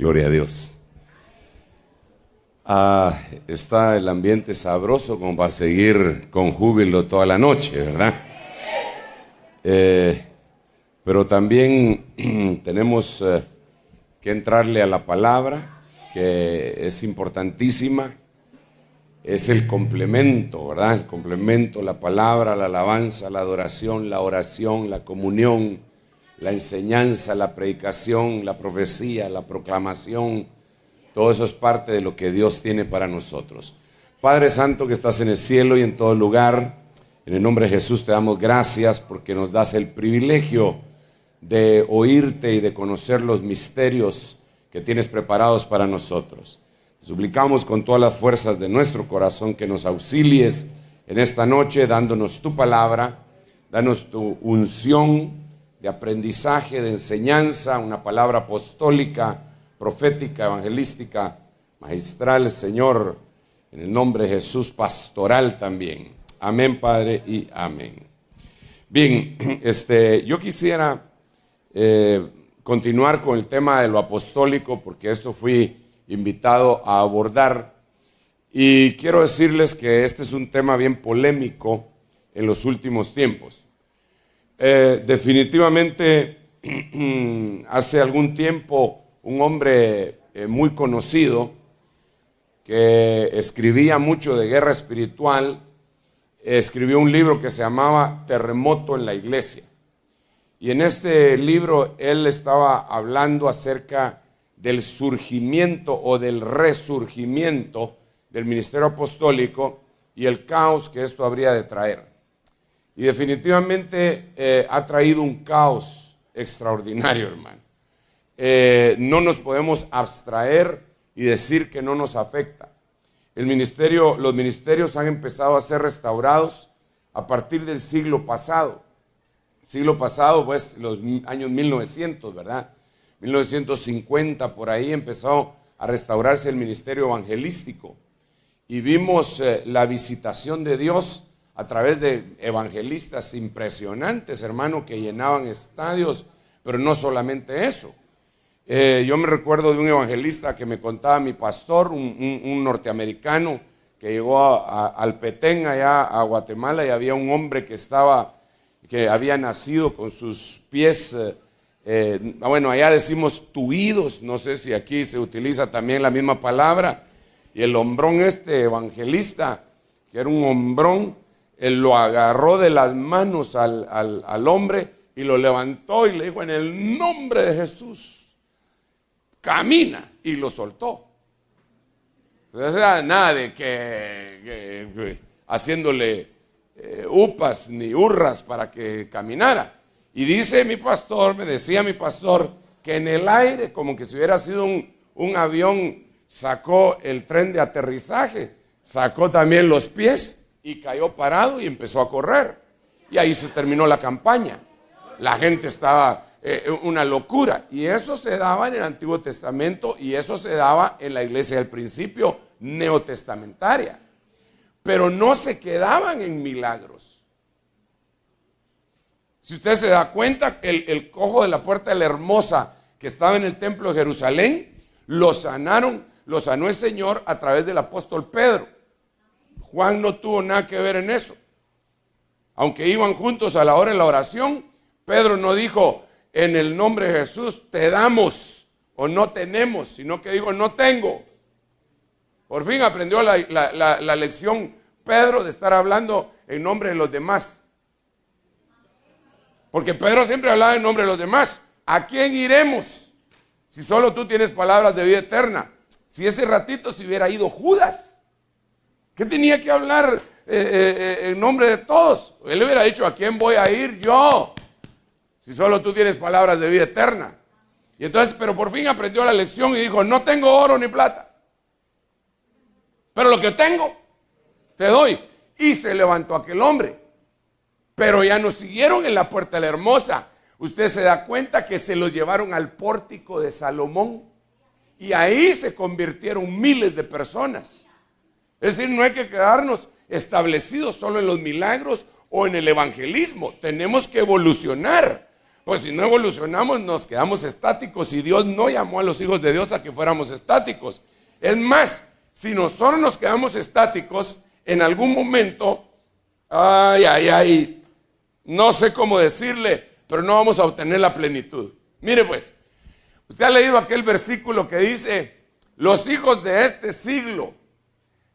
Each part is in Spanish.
Gloria a Dios. Está el ambiente sabroso como para seguir con júbilo toda la noche, ¿verdad? Pero también tenemos que entrarle a la palabra, que es importantísima. Es el complemento, ¿verdad? El complemento, la palabra, la alabanza, la adoración, la oración, la comunión, la enseñanza, la predicación, la profecía, la proclamación. Todo eso es parte de lo que Dios tiene para nosotros. Padre Santo que estás en el cielo y en todo lugar, en el nombre de Jesús te damos gracias porque nos das el privilegio de oírte y de conocer los misterios que tienes preparados para nosotros. Te suplicamos con todas las fuerzas de nuestro corazón que nos auxilies en esta noche dándonos tu palabra, danos tu unción de aprendizaje, de enseñanza, una palabra apostólica, profética, evangelística, magistral, Señor, en el nombre de Jesús, pastoral también. Amén, Padre, y amén. Bien, yo quisiera continuar con el tema de lo apostólico, porque esto fui invitado a abordar, y quiero decirles que este es un tema bien polémico en los últimos tiempos. Definitivamente, hace algún tiempo, un hombre muy conocido, que escribía mucho de guerra espiritual, escribió un libro que se llamaba Terremoto en la Iglesia. Y en este libro él estaba hablando acerca del surgimiento o del resurgimiento del ministerio apostólico y el caos que esto habría de traer. Y definitivamente ha traído un caos extraordinario, hermano. No nos podemos abstraer y decir que no nos afecta. Los ministerios han empezado a ser restaurados a partir del siglo pasado. Siglo pasado, pues, los años 1900, ¿verdad? 1950, por ahí empezó a restaurarse el ministerio evangelístico. Y vimos la visitación de Dios a través de evangelistas impresionantes, hermano, que llenaban estadios, pero no solamente eso. Yo me recuerdo de un evangelista que me contaba mi pastor, un norteamericano que llegó al Petén, allá a Guatemala, y había un hombre que había nacido con sus pies, allá decimos tuidos, no sé si aquí se utiliza también la misma palabra, y el hombrón evangelista, que era un hombrón, él lo agarró de las manos al hombre y lo levantó y le dijo: en el nombre de Jesús, camina, y lo soltó. O sea, nada de que haciéndole upas ni hurras para que caminara. Y me decía mi pastor, que en el aire, como que si hubiera sido un avión, sacó el tren de aterrizaje, sacó también los pies y cayó parado y empezó a correr. Y ahí se terminó la campaña. La gente estaba una locura. Y eso se daba en el Antiguo Testamento y eso se daba en la iglesia del principio neotestamentaria. Pero no se quedaban en milagros. Si usted se da cuenta, el cojo de la puerta de la Hermosa que estaba en el templo de Jerusalén, lo sanó el Señor a través del apóstol Pedro. Juan no tuvo nada que ver en eso. Aunque iban juntos a la hora de la oración, Pedro no dijo: en el nombre de Jesús te damos o no tenemos, sino que dijo: no tengo. Por fin aprendió la lección Pedro de estar hablando en nombre de los demás. Porque Pedro siempre hablaba en nombre de los demás. ¿A quién iremos si solo tú tienes palabras de vida eterna? Si ese ratito se hubiera ido Judas, ¿qué tenía que hablar en nombre de todos? Él hubiera dicho: ¿a quién voy a ir yo? Si solo tú tienes palabras de vida eterna. Y entonces, pero por fin aprendió la lección y dijo: no tengo oro ni plata, pero lo que tengo te doy. Y se levantó aquel hombre. Pero ya nos siguieron en la puerta de la Hermosa. Usted se da cuenta que se los llevaron al pórtico de Salomón. Y ahí se convirtieron miles de personas. Es decir, no hay que quedarnos establecidos solo en los milagros o en el evangelismo. Tenemos que evolucionar. Pues si no evolucionamos, nos quedamos estáticos y Dios no llamó a los hijos de Dios a que fuéramos estáticos. Es más, si nosotros nos quedamos estáticos, en algún momento, no sé cómo decirle, pero no vamos a obtener la plenitud. Mire pues, usted ha leído aquel versículo que dice, los hijos de este siglo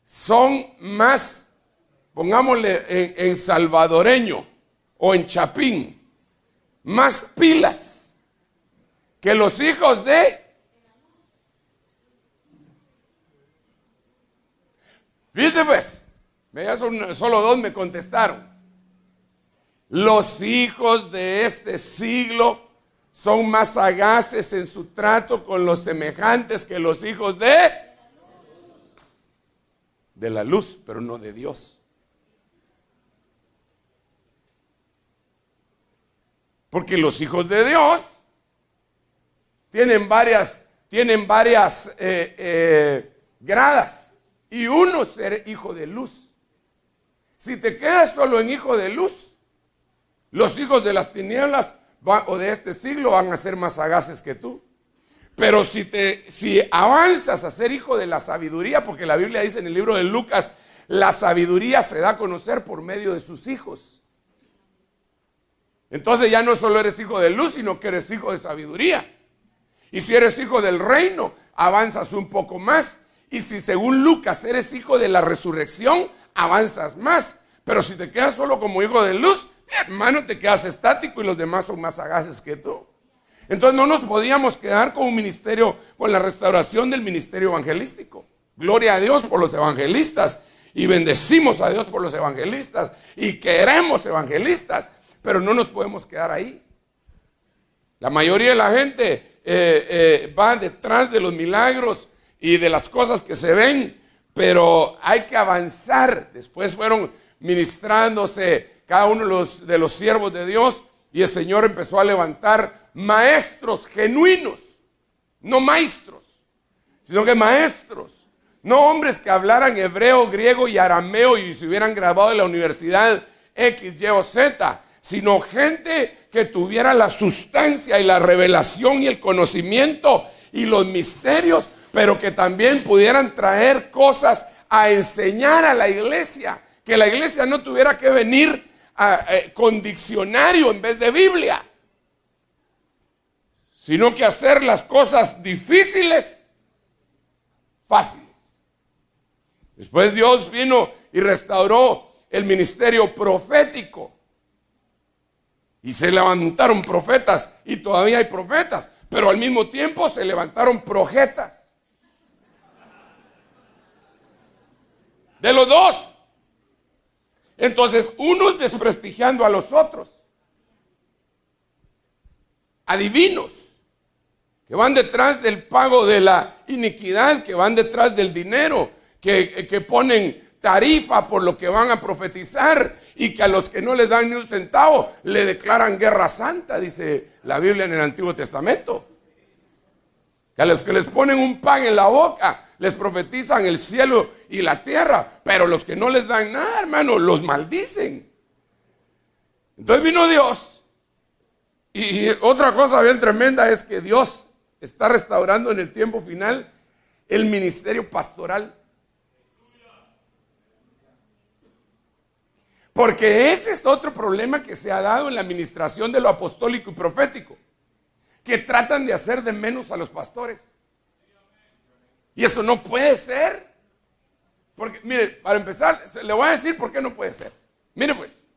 son más, pongámosle en salvadoreño o en chapín, más pilas que los hijos de... Fíjese pues, solo dos me contestaron. Los hijos de este siglo son más sagaces en su trato con los semejantes que los hijos de la luz, pero no de Dios. Porque los hijos de Dios tienen varias gradas. Y uno ser hijo de luz. Si te quedas solo en hijo de luz, los hijos de las tinieblas o de este siglo van a ser más sagaces que tú. Pero si avanzas a ser hijo de la sabiduría, porque la Biblia dice en el libro de Lucas, la sabiduría se da a conocer por medio de sus hijos. Entonces ya no solo eres hijo de luz, sino que eres hijo de sabiduría. Y si eres hijo del reino, avanzas un poco más. Y si según Lucas eres hijo de la resurrección, avanzas más. Pero si te quedas solo como hijo de luz, hermano, te quedas estático y los demás son más sagaces que tú. Entonces no nos podíamos quedar con un ministerio, con la restauración del ministerio evangelístico. Gloria a Dios por los evangelistas. Y bendecimos a Dios por los evangelistas. Y queremos evangelistas. Pero no nos podemos quedar ahí. La mayoría de la gente va detrás de los milagros y de las cosas que se ven, pero hay que avanzar. Después fueron ministrándose cada uno de los siervos de Dios y el Señor empezó a levantar maestros genuinos, no maestros, sino que maestros, no hombres que hablaran hebreo, griego y arameo y se hubieran graduado en la universidad X, Y o Z, sino gente que tuviera la sustancia y la revelación y el conocimiento y los misterios, pero que también pudieran traer cosas a enseñar a la iglesia, que la iglesia no tuviera que venir con diccionario en vez de Biblia, sino que hacer las cosas difíciles, fáciles. Después Dios vino y restauró el ministerio profético. Y se levantaron profetas, y todavía hay profetas, pero al mismo tiempo se levantaron projetas. De los dos. Entonces, unos desprestigiando a los otros. Adivinos, que van detrás del pago de la iniquidad, que van detrás del dinero, que ponen tarifa por lo que van a profetizar y que a los que no les dan ni un centavo le declaran guerra santa, dice la Biblia en el Antiguo Testamento. Que a los que les ponen un pan en la boca les profetizan el cielo y la tierra, pero los que no les dan nada, hermano, los maldicen. Entonces vino Dios y otra cosa bien tremenda es que Dios está restaurando en el tiempo final el ministerio pastoral. Porque ese es otro problema que se ha dado en la administración de lo apostólico y profético, que tratan de hacer de menos a los pastores. Y eso no puede ser. Porque, mire, para empezar, le voy a decir por qué no puede ser. Mire pues,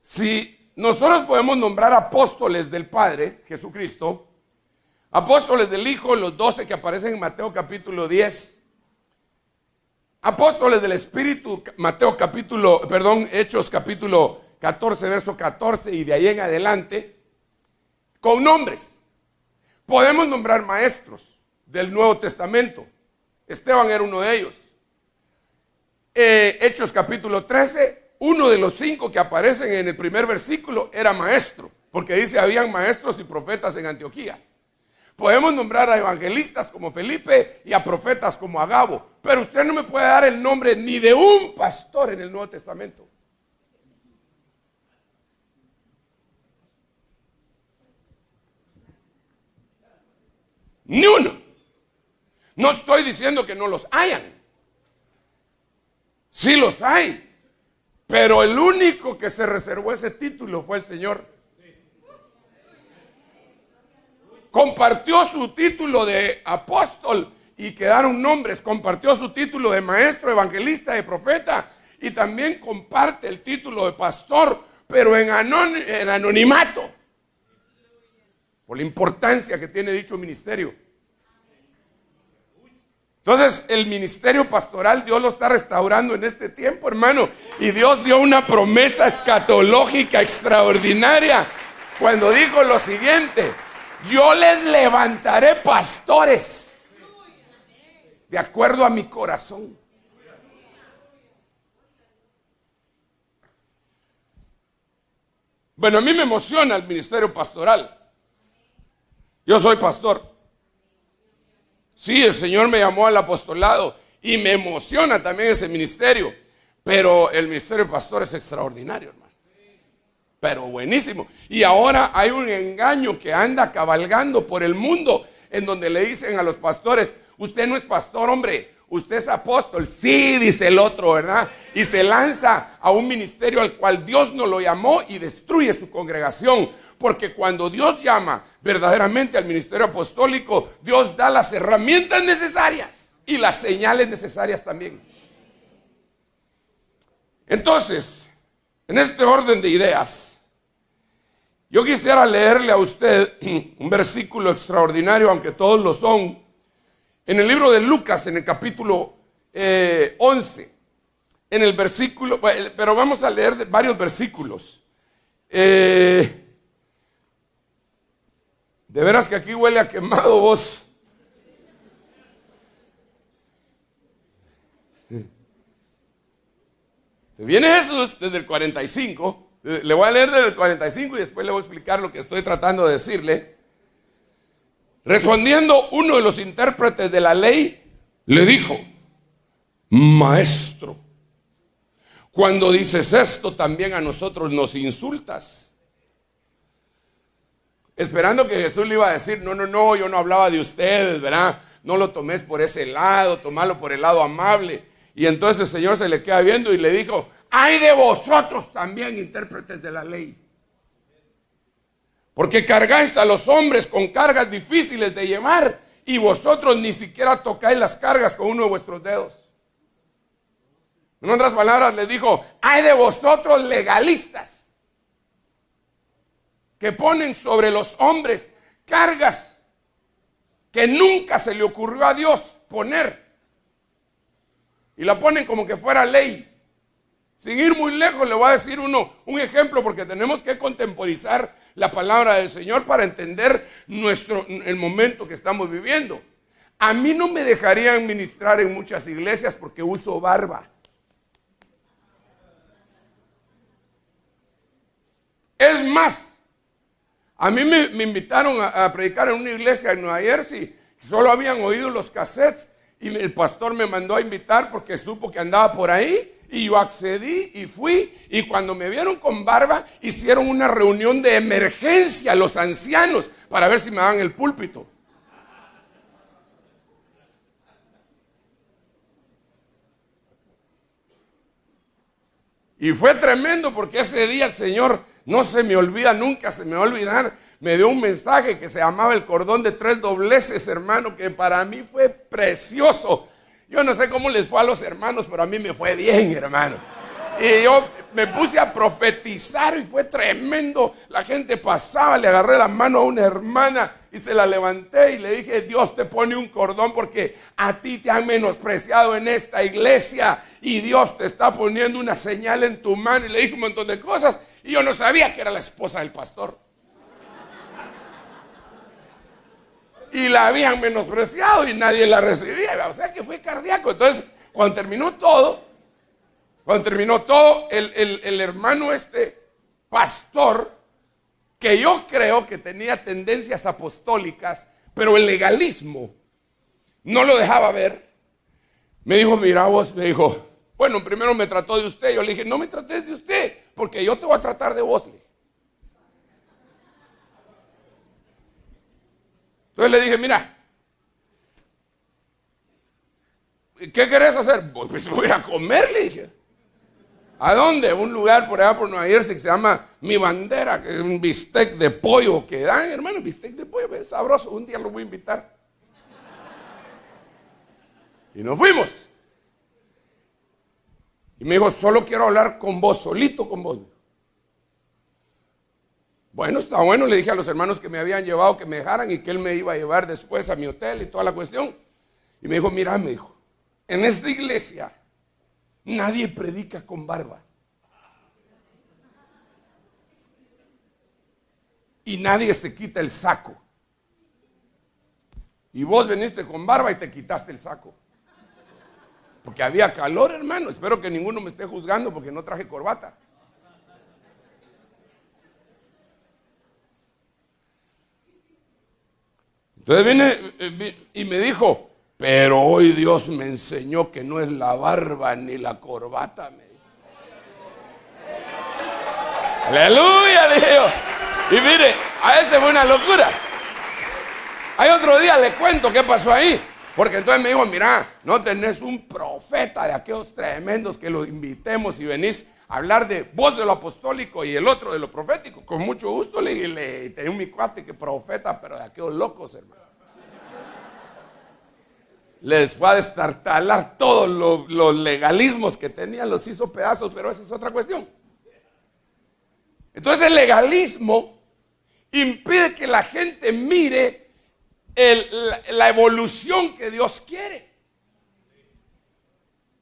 si nosotros podemos nombrar apóstoles del Padre, Jesucristo, apóstoles del Hijo, los 12 que aparecen en Mateo capítulo 10, apóstoles del Espíritu, Hechos capítulo 14, verso 14 y de ahí en adelante, con nombres. Podemos nombrar maestros del Nuevo Testamento. Esteban era uno de ellos. Hechos capítulo 13, uno de los 5 que aparecen en el primer versículo era maestro, porque dice habían maestros y profetas en Antioquía. Podemos nombrar a evangelistas como Felipe y a profetas como Agabo, pero usted no me puede dar el nombre ni de un pastor en el Nuevo Testamento. Ni uno. No estoy diciendo que no los hayan. Sí los hay. Pero el único que se reservó ese título fue el Señor. Compartió su título de apóstol y quedaron nombres. Compartió su título de maestro, evangelista, de profeta. Y también comparte el título de pastor, pero en anonimato. Por la importancia que tiene dicho ministerio. Entonces, el ministerio pastoral Dios lo está restaurando en este tiempo, hermano. Y Dios dio una promesa escatológica extraordinaria cuando dijo lo siguiente: yo les levantaré pastores de acuerdo a mi corazón. Bueno, a mí me emociona el ministerio pastoral. Yo soy pastor. Sí, el Señor me llamó al apostolado y me emociona también ese ministerio. Pero el ministerio pastor es extraordinario, hermano. Pero buenísimo. Y ahora hay un engaño que anda cabalgando por el mundo en donde le dicen a los pastores: usted no es pastor, hombre, usted es apóstol. Sí, dice el otro, ¿verdad? Y se lanza a un ministerio al cual Dios no lo llamó y destruye su congregación. Porque cuando Dios llama verdaderamente al ministerio apostólico, Dios da las herramientas necesarias y las señales necesarias también. Entonces, en este orden de ideas, yo quisiera leerle a usted un versículo extraordinario, aunque todos lo son, en el libro de Lucas, en el capítulo 11, en el versículo, pero vamos a leer varios versículos. De veras que aquí huele a quemado, vos. Viene Jesús desde el 45. Le voy a leer desde el 45 y después le voy a explicar lo que estoy tratando de decirle. Respondiendo uno de los intérpretes de la ley, le dijo: Maestro, cuando dices esto, también a nosotros nos insultas. Esperando que Jesús le iba a decir: no, yo no hablaba de ustedes, ¿verdad? No lo tomes por ese lado, tomalo por el lado amable. Y entonces el Señor se le queda viendo y le dijo: ¡ay de vosotros también, intérpretes de la ley! Porque cargáis a los hombres con cargas difíciles de llevar y vosotros ni siquiera tocáis las cargas con uno de vuestros dedos. En otras palabras le dijo: ¡ay de vosotros legalistas! Que ponen sobre los hombres cargas que nunca se le ocurrió a Dios poner. Y la ponen como que fuera ley. Sin ir muy lejos, le voy a decir un ejemplo, porque tenemos que contemporizar la palabra del Señor para entender el momento que estamos viviendo. A mí no me dejarían ministrar en muchas iglesias porque uso barba. Es más, a mí me invitaron a predicar en una iglesia en Nueva Jersey. Solo habían oído los cassettes y el pastor me mandó a invitar porque supo que andaba por ahí. Y yo accedí y fui. Y cuando me vieron con barba, hicieron una reunión de emergencia los ancianos para ver si me daban el púlpito. Y fue tremendo porque ese día el Señor, no se me olvida, nunca se me va a olvidar, me dio un mensaje que se llamaba el cordón de 3 dobleces, hermano, que para mí fue precioso. Yo no sé cómo les fue a los hermanos, pero a mí me fue bien, hermano. Y yo me puse a profetizar y fue tremendo. La gente pasaba, le agarré la mano a una hermana y se la levanté y le dije: Dios te pone un cordón porque a ti te han menospreciado en esta iglesia y Dios te está poniendo una señal en tu mano. Y le dije un montón de cosas y yo no sabía que era la esposa del pastor. Y la habían menospreciado y nadie la recibía. O sea que fue cardíaco. Entonces, cuando terminó todo, el hermano pastor, que yo creo que tenía tendencias apostólicas, pero el legalismo no lo dejaba ver, me dijo: mira vos, me dijo, bueno, primero me trató de usted. Yo le dije: no me trates de usted, porque yo te voy a tratar de vos. Entonces le dije: mira, ¿qué querés hacer? Pues voy a comer, le dije. ¿A dónde? Un lugar por allá por Nueva Jersey que se llama Mi Bandera, que es un bistec de pollo que dan, hermano, bistec de pollo, es sabroso. Un día lo voy a invitar. Y nos fuimos. Y me dijo, solo quiero hablar con vos, solito con vos. Bueno, está bueno, le dije a los hermanos que me habían llevado que me dejaran y que él me iba a llevar después a mi hotel y toda la cuestión. Y me dijo, mira, me dijo, en esta iglesia nadie predica con barba. Y nadie se quita el saco. Y vos veniste con barba y te quitaste el saco. Porque había calor, hermano. Espero que ninguno me esté juzgando porque no traje corbata. Entonces viene y me dijo, pero hoy Dios me enseñó que no es la barba ni la corbata. Me dijo. Aleluya, le dije yo. Y mire, a ese fue una locura. Hay otro día, le cuento qué pasó ahí. Porque entonces me dijo, mira, no tenés un profeta de aquellos tremendos que lo invitemos y venís a hablar de vos de lo apostólico y el otro de lo profético. Con mucho gusto le tenía un mi cuate que profeta, pero de aquellos locos, hermano. Les fue a destartalar todos los legalismos que tenían, los hizo pedazos, pero esa es otra cuestión. Entonces el legalismo impide que la gente mire la evolución que Dios quiere.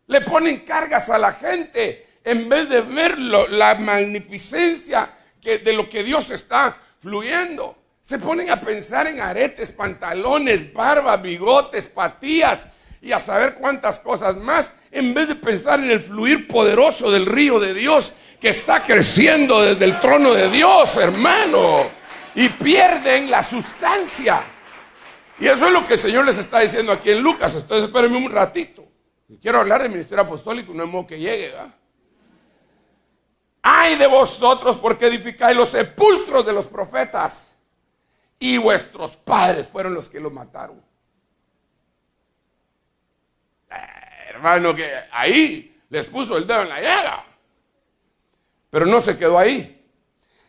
Le ponen cargas a la gente en vez de ver la magnificencia de lo que Dios está fluyendo. Se ponen a pensar en aretes, pantalones, barba, bigotes, patillas y a saber cuántas cosas más, en vez de pensar en el fluir poderoso del río de Dios que está creciendo desde el trono de Dios, hermano, y pierden la sustancia. Y eso es lo que el Señor les está diciendo aquí en Lucas. Entonces espérenme un ratito. Quiero hablar del ministerio apostólico, no es modo que llegue, ¿verdad? Ay de vosotros porque edificáis los sepulcros de los profetas y vuestros padres fueron los que los mataron. Hermano, que ahí les puso el dedo en la llaga. Pero no se quedó ahí.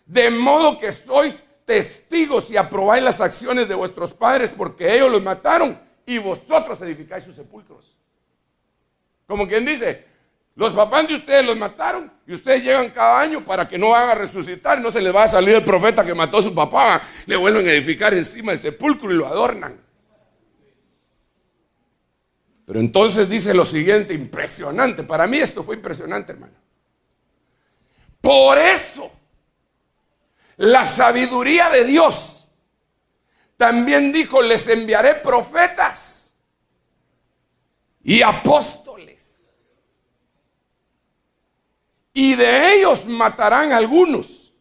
De modo que sois testigos y aprobáis las acciones de vuestros padres porque ellos los mataron y vosotros edificáis sus sepulcros. Como quien dice, los papás de ustedes los mataron y ustedes llegan cada año para que no van a resucitar, no se les va a salir el profeta que mató a su papá, le vuelven a edificar encima del sepulcro y lo adornan. Pero entonces dice lo siguiente, impresionante, para mí esto fue impresionante, hermano. Por eso la sabiduría de Dios también dijo, les enviaré profetas y apóstoles. Y de ellos matarán a algunos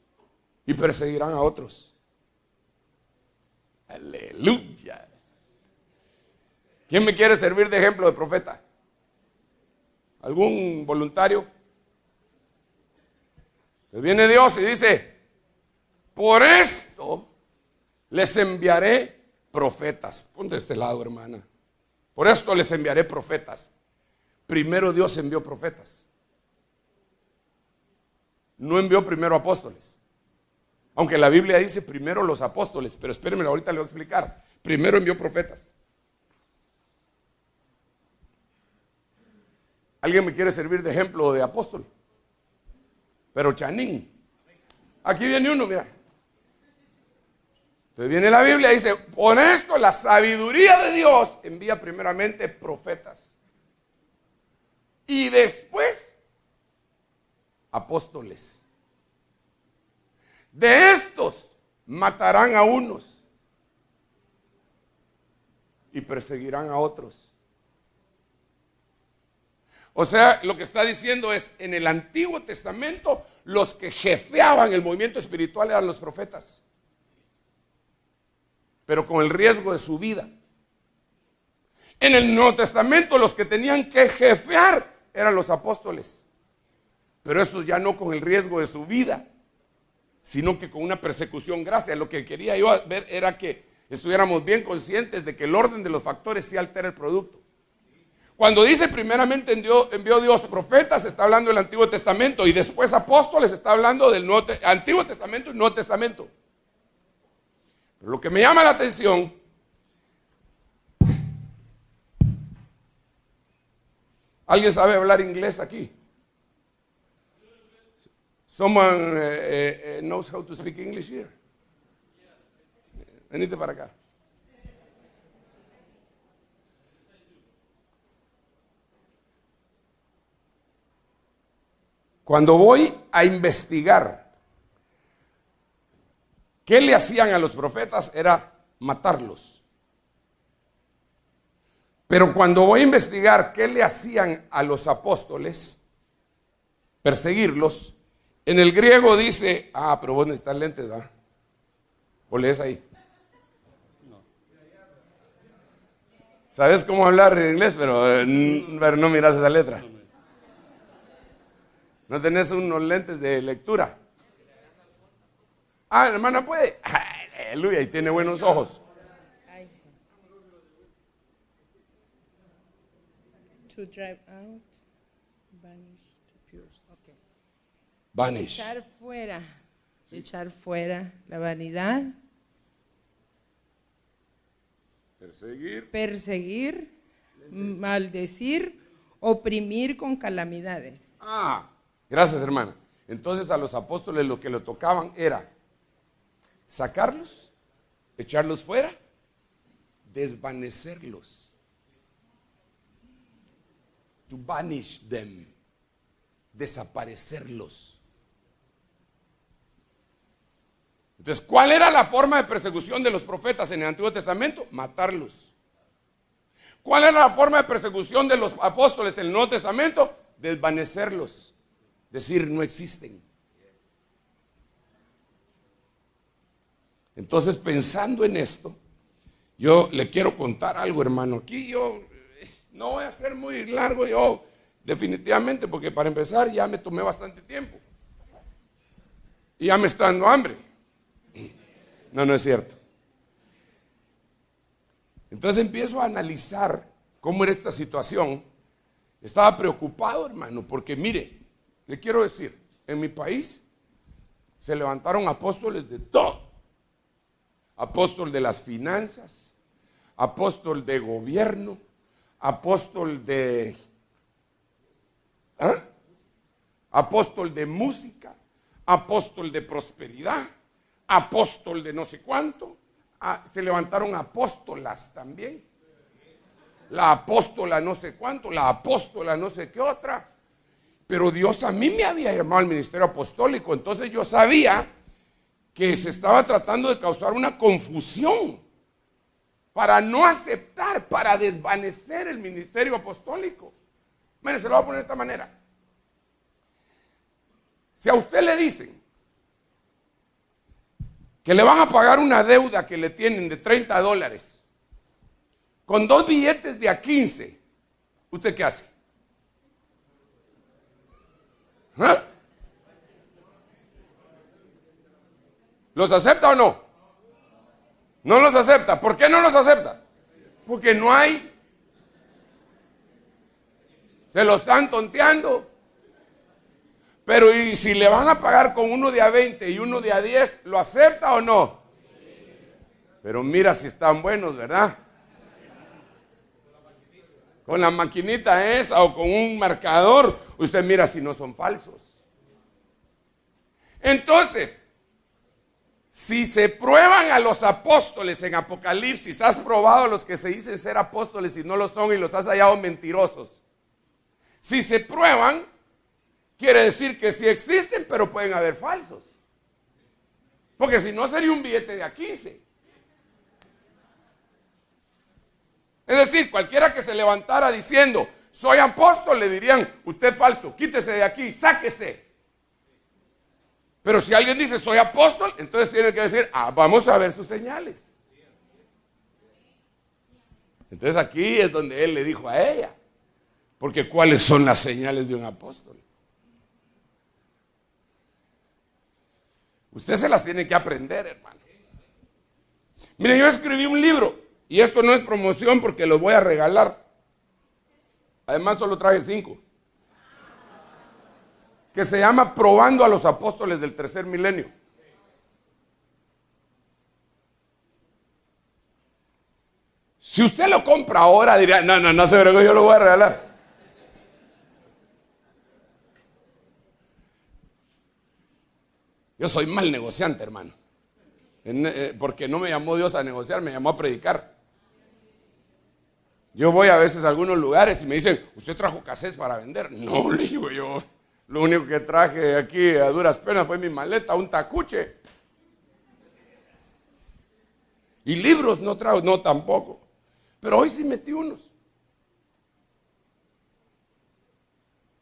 y perseguirán a otros. Aleluya. ¿Quién me quiere servir de ejemplo de profeta? ¿Algún voluntario? Entonces viene Dios y dice, por esto les enviaré profetas. Ponte de este lado, hermana. Por esto les enviaré profetas. Primero Dios envió profetas. No envió primero apóstoles. Aunque la Biblia dice primero los apóstoles, pero espérenme, ahorita le voy a explicar. Primero envió profetas. ¿Alguien me quiere servir de ejemplo de apóstol? Pero chanín. Aquí viene uno, mira. Entonces viene la Biblia y dice, por esto la sabiduría de Dios envía primeramente profetas. Y después apóstoles. De estos matarán a unos y perseguirán a otros. O sea, lo que está diciendo es, en el Antiguo Testamento, los que jefeaban el movimiento espiritual eran los profetas, pero con el riesgo de su vida. En el Nuevo Testamento, los que tenían que jefear eran los apóstoles, pero estos ya no con el riesgo de su vida, sino que con una persecución gracias. Lo que quería yo ver era que estuviéramos bien conscientes de que el orden de los factores sí altera el producto. Cuando dice primeramente envió Dios profetas, está hablando del Antiguo Testamento, y después apóstoles, está hablando del Antiguo Testamento y Nuevo Testamento. Pero lo que me llama la atención, ¿alguien sabe hablar inglés aquí? Someone knows how to speak English here? Venite para acá. Cuando voy a investigar qué le hacían a los profetas, era matarlos. Pero cuando voy a investigar qué le hacían a los apóstoles, perseguirlos, en el griego dice, pero vos necesitas lentes, ¿verdad? ¿O lees ahí? No. ¿Sabes cómo hablar en inglés? Pero no miras esa letra. ¿No tenés unos lentes de lectura? Hermana, puede. Aleluya, y tiene buenos ojos. To drive out, banish to pure. Okay. Banish. Echar fuera la vanidad. Perseguir, maldecir, oprimir con calamidades. Gracias, hermana. Entonces a los apóstoles lo que le tocaban era sacarlos, echarlos fuera, desvanecerlos. To banish them. Desaparecerlos. Entonces, ¿cuál era la forma de persecución de los profetas en el Antiguo Testamento? Matarlos. ¿Cuál era la forma de persecución de los apóstoles en el Nuevo Testamento? Desvanecerlos. Decir, no existen. Entonces, pensando en esto, yo le quiero contar algo, hermano. Aquí yo no voy a ser muy largo, yo definitivamente, porque para empezar ya me tomé bastante tiempo. Y ya me está dando hambre. No es cierto. Entonces empiezo a analizar cómo era esta situación. Estaba preocupado, hermano, porque mire, le quiero decir, en mi país se levantaron apóstoles de todo. Apóstol de las finanzas, apóstol de gobierno, apóstol de apóstol de música, apóstol de prosperidad, apóstol de no sé cuánto. Se levantaron apóstolas también. La apóstola no sé cuánto, la apóstola no sé qué otra. Pero Dios a mí me había llamado al ministerio apostólico, entonces yo sabía que se estaba tratando de causar una confusión para no aceptar, para desvanecer el ministerio apostólico. Mire, se lo voy a poner de esta manera. Si a usted le dicen que le van a pagar una deuda que le tienen de $30 con 2 billetes de a 15, ¿usted qué hace? ¿Los acepta o no? No los acepta. ¿Por qué no los acepta? Porque no hay. Se lo están tonteando. Pero ¿y si le van a pagar con uno de a 20 y uno de a 10, ¿lo acepta o no? Pero mira si están buenos, ¿verdad? Con la maquinita esa o con un marcador, usted mira si no son falsos. Entonces, si se prueban a los apóstoles en Apocalipsis, has probado a los que se dicen ser apóstoles y no lo son y los has hallado mentirosos. Si se prueban, quiere decir que sí existen, pero pueden haber falsos. Porque si no sería un billete de a 15. Es decir, cualquiera que se levantara diciendo, soy apóstol, le dirían, usted es falso, quítese de aquí, sáquese. Pero si alguien dice, soy apóstol, entonces tiene que decir, vamos a ver sus señales. Entonces aquí es donde él le dijo a ella, porque ¿cuáles son las señales de un apóstol? Usted se las tiene que aprender, hermano. Mire, yo escribí un libro, y esto no es promoción porque lo voy a regalar. Además solo traje 5. Que se llama Probando a los Apóstoles del Tercer Milenio. Si usted lo compra ahora, diría, no se verá, yo lo voy a regalar. Yo soy mal negociante, hermano. Porque no me llamó Dios a negociar, me llamó a predicar. Yo voy a veces a algunos lugares y me dicen, ¿usted trajo cassettes para vender? No, le digo yo. Lo único que traje aquí a duras penas fue mi maleta, un tacuche. Y libros no trajo, no tampoco. Pero hoy sí metí unos.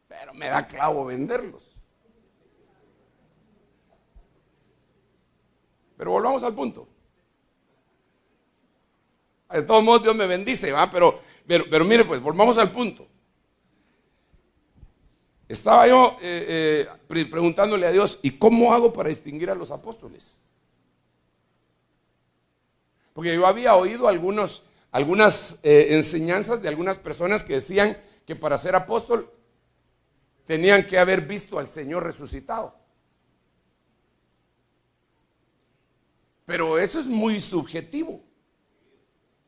Pero me da clavo venderlos. Pero volvamos al punto. De todos modos Dios me bendice, ¿va? Pero mire, pues volvamos al punto. Estaba yo preguntándole a Dios, ¿y cómo hago para distinguir a los apóstoles? Porque yo había oído algunas enseñanzas de algunas personas que decían que para ser apóstol tenían que haber visto al Señor resucitado. Pero eso es muy subjetivo.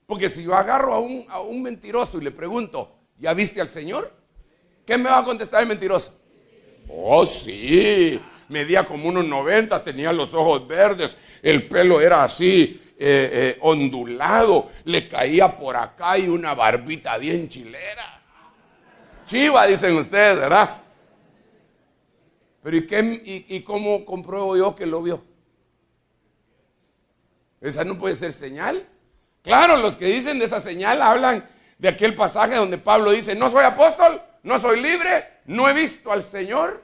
Porque si yo agarro a un mentiroso y le pregunto, ¿ya viste al Señor? ¿Qué me va a contestar el mentiroso? Oh, sí, medía como 1.90, tenía los ojos verdes, el pelo era así, ondulado, le caía por acá y una barbita bien chilera. Chiva, dicen ustedes, ¿verdad? Pero ¿y cómo compruebo yo que lo vio? ¿Esa no puede ser señal? Claro, los que dicen de esa señal hablan de aquel pasaje donde Pablo dice, no soy apóstol, no soy libre, no he visto al Señor.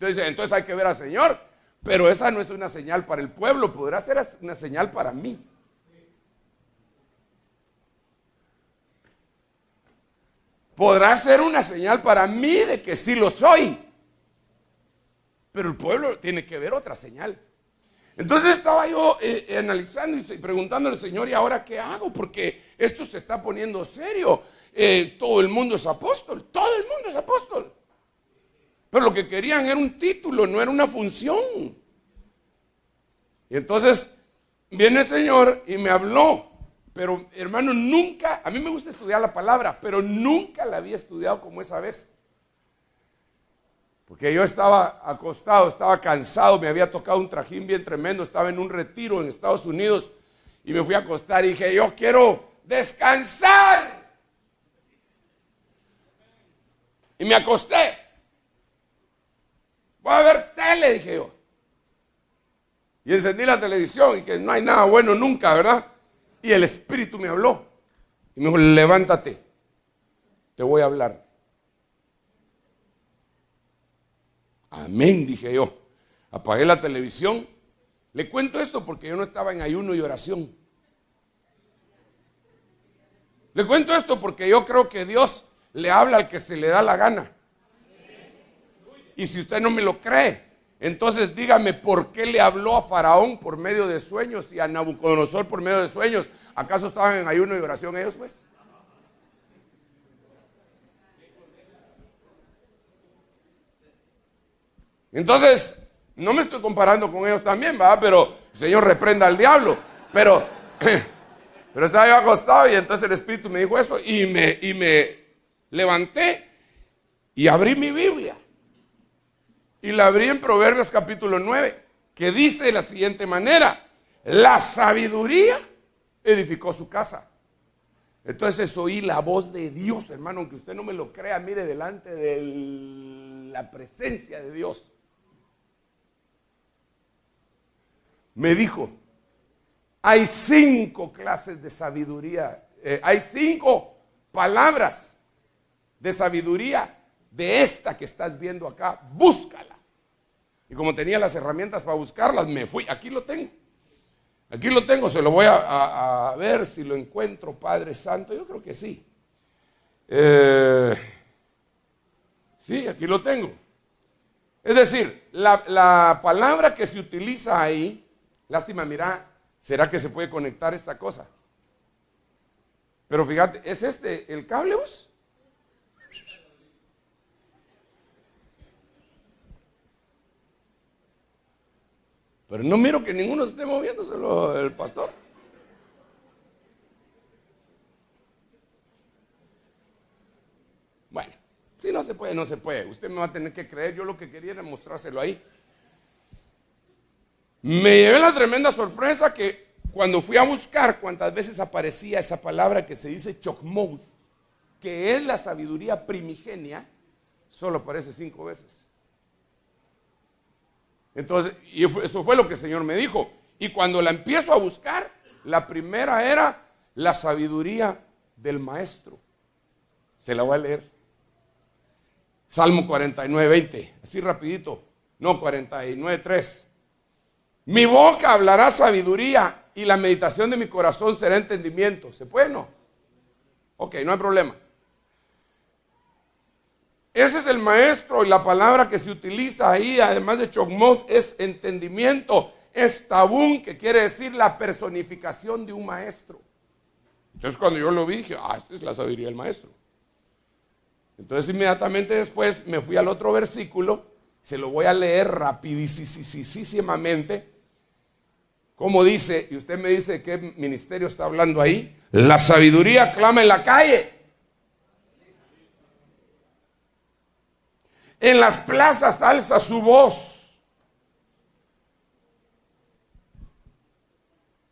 Entonces hay que ver al Señor. Pero esa no es una señal para el pueblo, podrá ser una señal para mí. Podrá ser una señal para mí de que sí lo soy. Pero el pueblo tiene que ver otra señal. Entonces estaba yo analizando y preguntándole al Señor, ¿y ahora qué hago? Porque esto se está poniendo serio. Todo el mundo es apóstol, todo el mundo es apóstol. Pero lo que querían era un título, no era una función. Y entonces viene el Señor y me habló. Pero hermano, nunca, a mí me gusta estudiar la palabra, pero nunca la había estudiado como esa vez. Porque yo estaba acostado, estaba cansado, me había tocado un trajín bien tremendo, estaba en un retiro en Estados Unidos y me fui a acostar y dije, yo quiero descansar. Y me acosté. Voy a ver tele, dije yo. Y encendí la televisión y que no hay nada bueno nunca, ¿verdad? Y el Espíritu me habló. Y me dijo, levántate, te voy a hablar. Amén, dije yo. Apagué la televisión. Le cuento esto porque yo no estaba en ayuno y oración. Le cuento esto porque yo creo que Dios le habla al que se le da la gana. Y si usted no me lo cree, entonces dígame por qué le habló a Faraón por medio de sueños y a Nabucodonosor por medio de sueños. ¿Acaso estaban en ayuno y oración ellos, pues? Entonces, no me estoy comparando con ellos también, ¿verdad? Pero el Señor reprenda al diablo. Pero estaba yo acostado y entonces el Espíritu me dijo eso y me levanté y abrí mi Biblia. Y la abrí en Proverbios capítulo 9, que dice de la siguiente manera: la sabiduría edificó su casa. Entonces oí la voz de Dios, hermano, aunque usted no me lo crea, mire, delante de la presencia de Dios. Me dijo, hay 5 clases de sabiduría, hay 5 palabras de sabiduría de esta que estás viendo acá, búscala. Y como tenía las herramientas para buscarlas, me fui, aquí lo tengo, se lo voy a ver si lo encuentro, Padre Santo, yo creo que sí. Sí, aquí lo tengo. Es decir, la palabra que se utiliza ahí, lástima, mira, ¿será que se puede conectar esta cosa? Pero fíjate, ¿es el cable, vos? Pero no miro que ninguno se esté moviendo, solo el pastor. Bueno, si no se puede, no se puede. Usted me va a tener que creer. Yo lo que quería era mostrárselo ahí. Me llevé la tremenda sorpresa que cuando fui a buscar cuántas veces aparecía esa palabra que se dice chokmouth, que es la sabiduría primigenia, solo aparece 5 veces. Entonces, y eso fue lo que el Señor me dijo. Y cuando la empiezo a buscar, la primera era la sabiduría del maestro. Se la voy a leer. Salmo 49, 20. Así rapidito. No, 49, 3. Mi boca hablará sabiduría y la meditación de mi corazón será entendimiento. ¿Se puede? No. Ok, no hay problema. Ese es el maestro y la palabra que se utiliza ahí, además de chokmouth, es entendimiento. Es tabún, que quiere decir la personificación de un maestro. Entonces cuando yo lo vi, dije, esta es la sabiduría del maestro. Entonces inmediatamente después me fui al otro versículo, se lo voy a leer rapidísimamente. Como dice, y usted me dice qué ministerio está hablando ahí. La sabiduría clama en la calle. En las plazas alza su voz.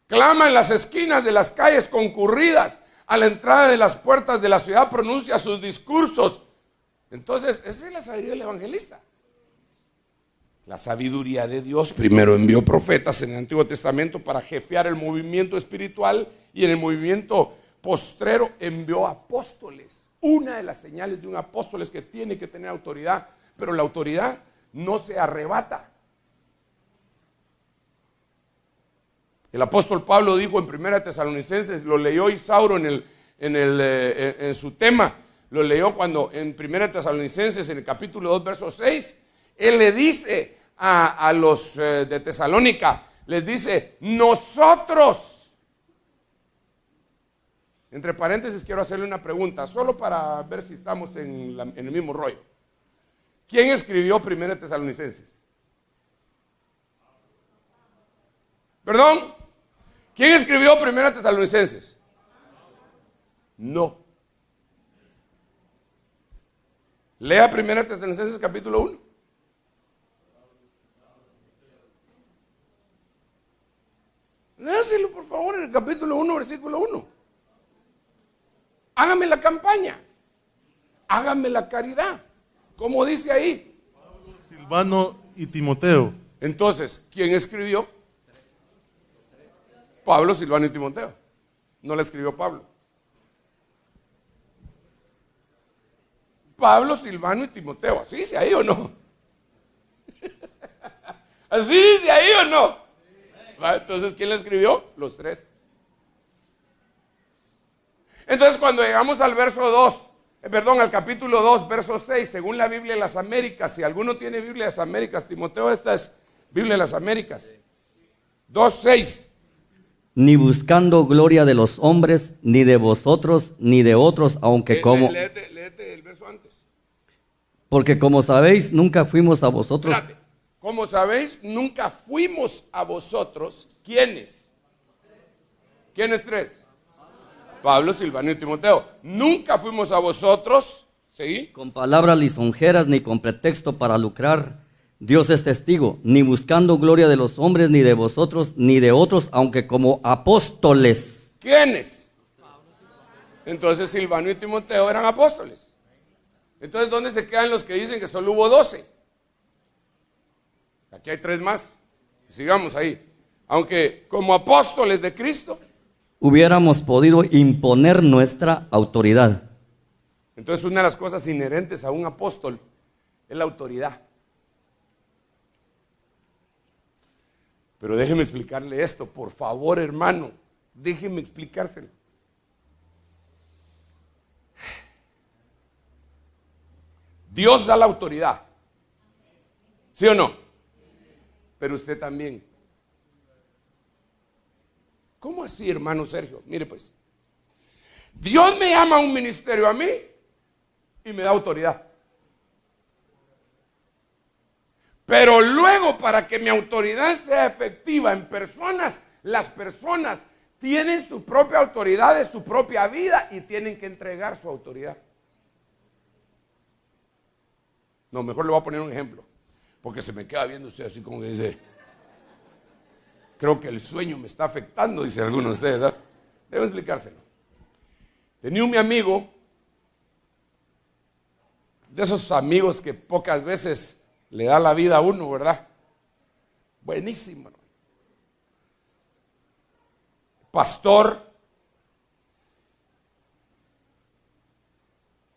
Clama en las esquinas de las calles concurridas. A la entrada de las puertas de la ciudad pronuncia sus discursos. Entonces, esa es la sabiduría del evangelista. La sabiduría de Dios primero envió profetas en el Antiguo Testamento para jefear el movimiento espiritual, y en el movimiento postrero envió apóstoles. Una de las señales de un apóstol es que tiene que tener autoridad, pero la autoridad no se arrebata. El apóstol Pablo dijo en 1 Tesalonicenses, lo leyó Isauro en su tema, lo leyó cuando en 1 Tesalonicenses, en el capítulo 2, verso 6, él le dice a los de Tesalónica, les dice, nosotros, entre paréntesis quiero hacerle una pregunta, solo para ver si estamos en el mismo rollo. ¿Quién escribió 1 Tesalonicenses? ¿Perdón? ¿Quién escribió 1 Tesalonicenses? No. Lea 1 Tesalonicenses capítulo 1. Léaselo por favor en el capítulo 1, versículo 1. Hágame la campaña. Hágame la caridad. ¿Cómo dice ahí? Silvano y Timoteo. Entonces, ¿quién escribió? Pablo, Silvano y Timoteo. No la escribió Pablo. Pablo, Silvano y Timoteo. ¿Así dice ahí o no? ¿Así dice ahí o no? Entonces, ¿quién la escribió? Los tres. Entonces, cuando llegamos al verso 2, al capítulo 2, verso 6, según la Biblia de las Américas, si alguno tiene Biblia de las Américas, Timoteo, esta es Biblia de las Américas. 2:6. Ni buscando gloria de los hombres, ni de vosotros, ni de otros, aunque Léete el verso antes. Porque como sabéis, nunca fuimos a vosotros. Espérate. Como sabéis, nunca fuimos a vosotros. ¿Quiénes? ¿Quiénes tres? Pablo, Silvano y Timoteo. Nunca fuimos a vosotros. ¿Sí? Con palabras lisonjeras, ni con pretexto para lucrar. Dios es testigo, ni buscando gloria de los hombres, ni de vosotros, ni de otros, aunque como apóstoles. ¿Quiénes? Entonces Silvano y Timoteo eran apóstoles. Entonces, ¿dónde se quedan los que dicen que solo hubo 12? Aquí hay 3 más. Sigamos ahí. Aunque como apóstoles de Cristo hubiéramos podido imponer nuestra autoridad. Entonces, una de las cosas inherentes a un apóstol es la autoridad. Pero déjeme explicarle esto, por favor, hermano. Déjeme explicárselo. Dios da la autoridad. ¿Sí o no? Pero usted también. ¿Cómo así, hermano Sergio? Mire pues. Dios me llama a un ministerio a mí. y me da autoridad. Pero luego, para que mi autoridad sea efectiva en personas, las personas tienen su propia autoridad de su propia vida y tienen que entregar su autoridad. No, mejor le voy a poner un ejemplo, porque se me queda viendo usted así como que dice, creo que el sueño me está afectando, dice alguno de ustedes, ¿verdad? Debo explicárselo. Tenía un amigo, de esos amigos que pocas veces le da la vida a uno, ¿verdad? Buenísimo, ¿no? Pastor,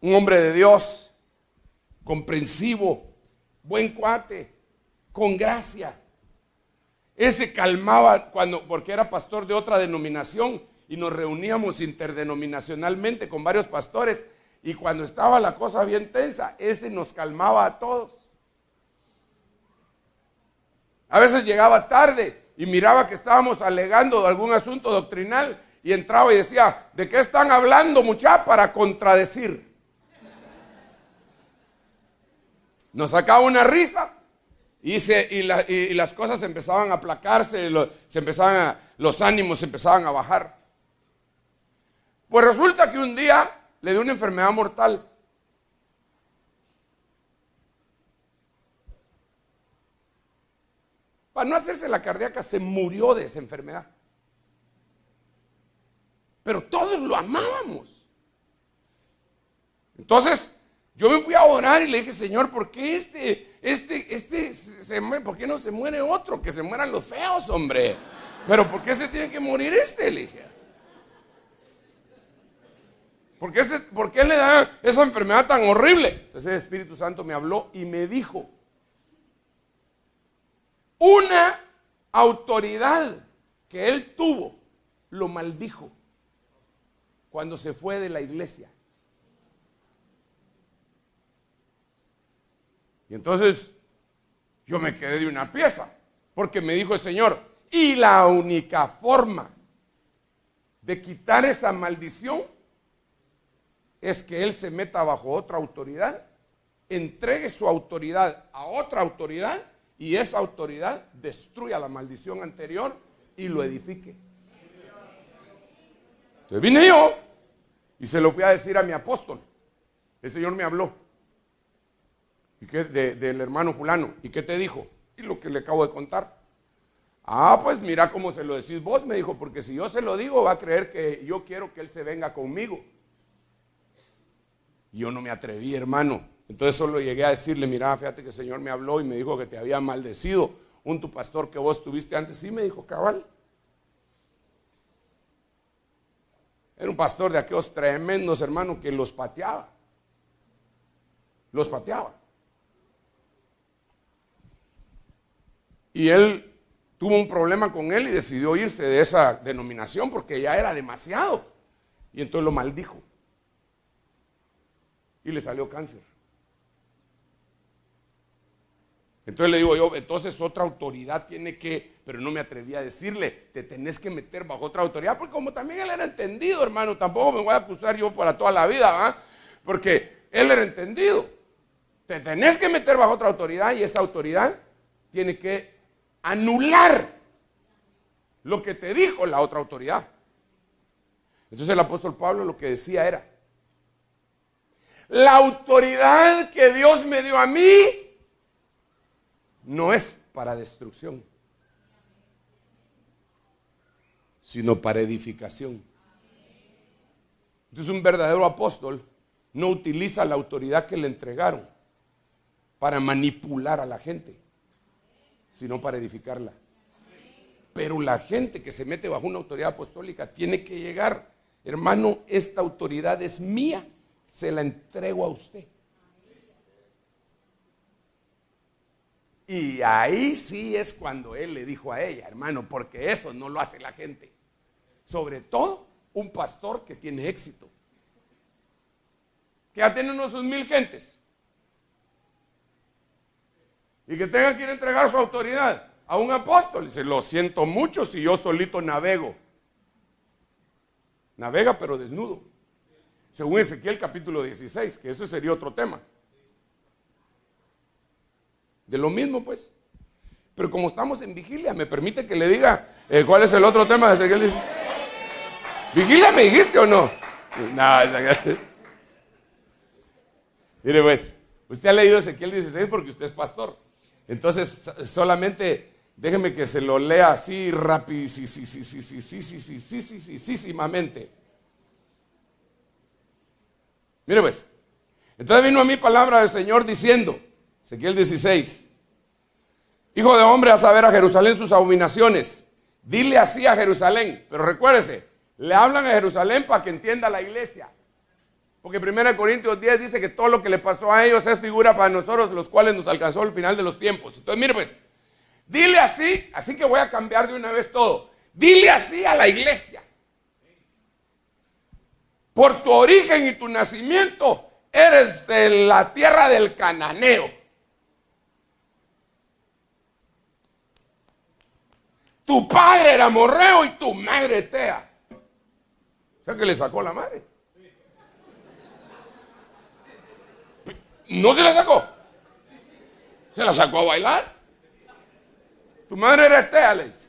un hombre de Dios, comprensivo, buen cuate, con gracia. Él se calmaba porque era pastor de otra denominación y nos reuníamos interdenominacionalmente con varios pastores, y cuando estaba la cosa bien tensa, ese nos calmaba a todos. A veces llegaba tarde y miraba que estábamos alegando de algún asunto doctrinal y entraba y decía, ¿de qué están hablando, muchacha? Para contradecir. Nos sacaba una risa y las cosas empezaban a aplacarse, los ánimos empezaban a bajar. Pues resulta que un día le dio una enfermedad mortal. Para no hacerse la cardíaca, se murió de esa enfermedad. Pero todos lo amábamos. Entonces, yo me fui a orar y le dije, Señor, ¿por qué por qué no se muere otro? Que se mueran los feos, hombre. Pero ¿por qué se tiene que morir este? Le dije. ¿Por qué le da esa enfermedad tan horrible? Entonces el Espíritu Santo me habló y me dijo, una autoridad que él tuvo, lo maldijo cuando se fue de la iglesia. Y entonces yo me quedé de una pieza, porque me dijo el Señor, y la única forma de quitar esa maldición es que él se meta bajo otra autoridad, entregue su autoridad a otra autoridad, y esa autoridad destruya la maldición anterior y lo edifique. Entonces vine yo y se lo fui a decir a mi apóstol. El Señor me habló. ¿Y qué? Del hermano fulano. ¿Y qué te dijo? Y lo que le acabo de contar. Ah, pues mira cómo se lo decís vos, me dijo, porque si yo se lo digo va a creer que yo quiero que él se venga conmigo. Y yo no me atreví, hermano. Entonces solo llegué a decirle, mira, fíjate que el Señor me habló y me dijo que te había maldecido tu pastor que vos tuviste antes. Sí, me dijo, cabal. Era un pastor de aquellos tremendos, hermano, que los pateaba. Los pateaba. Y él tuvo un problema con él y decidió irse de esa denominación porque ya era demasiado. Y entonces lo maldijo. Y le salió cáncer. Entonces le digo yo, entonces otra autoridad tiene que, pero no me atreví a decirle, te tenés que meter bajo otra autoridad, porque como también él era entendido, hermano, tampoco me voy a acusar yo para toda la vida, ¿verdad? Porque él era entendido. Te tenés que meter bajo otra autoridad y esa autoridad tiene que anular lo que te dijo la otra autoridad. Entonces el apóstol Pablo lo que decía era, la autoridad que Dios me dio a mí no es para destrucción, sino para edificación. Entonces un verdadero apóstol no utiliza la autoridad que le entregaron para manipular a la gente, sino para edificarla. Pero la gente que se mete bajo una autoridad apostólica tiene que llegar, hermano, esta autoridad es mía, se la entrego a usted. Y ahí sí es cuando él le dijo a ella, hermano, porque eso no lo hace la gente. Sobre todo un pastor que tiene éxito, que ya tiene unos 1000 gentes y que tenga que ir a entregar su autoridad a un apóstol. Dice, lo siento mucho si yo solito navego. Navega pero desnudo. según Ezequiel capítulo 16, que ese sería otro tema. De lo mismo, pues. Pero como estamos en vigilia, me permite que le diga cuál es el otro tema de Ezequiel 16. ¿Vigilia me dijiste o no? No, mire pues, usted ha leído Ezequiel 16 porque usted es pastor. Entonces, solamente déjeme que se lo lea así rapidísimamente. Mire pues, entonces vino a mí palabra del Señor diciendo, Ezequiel 16, hijo de hombre, haz saber a Jerusalén sus abominaciones. Dile así a Jerusalén, pero recuérdese, le hablan a Jerusalén para que entienda la iglesia. Porque 1 Corintios 10 dice que todo lo que le pasó a ellos es figura para nosotros, los cuales nos alcanzó el final de los tiempos. Entonces, mire pues, dile así que voy a cambiar de una vez todo. Dile así a la iglesia. Por tu origen y tu nacimiento, eres de la tierra del cananeo. Tu padre era amorreo y tu madre etea. O sea que le sacó la madre. No se la sacó. Se la sacó a bailar. Tu madre era etea, le dice.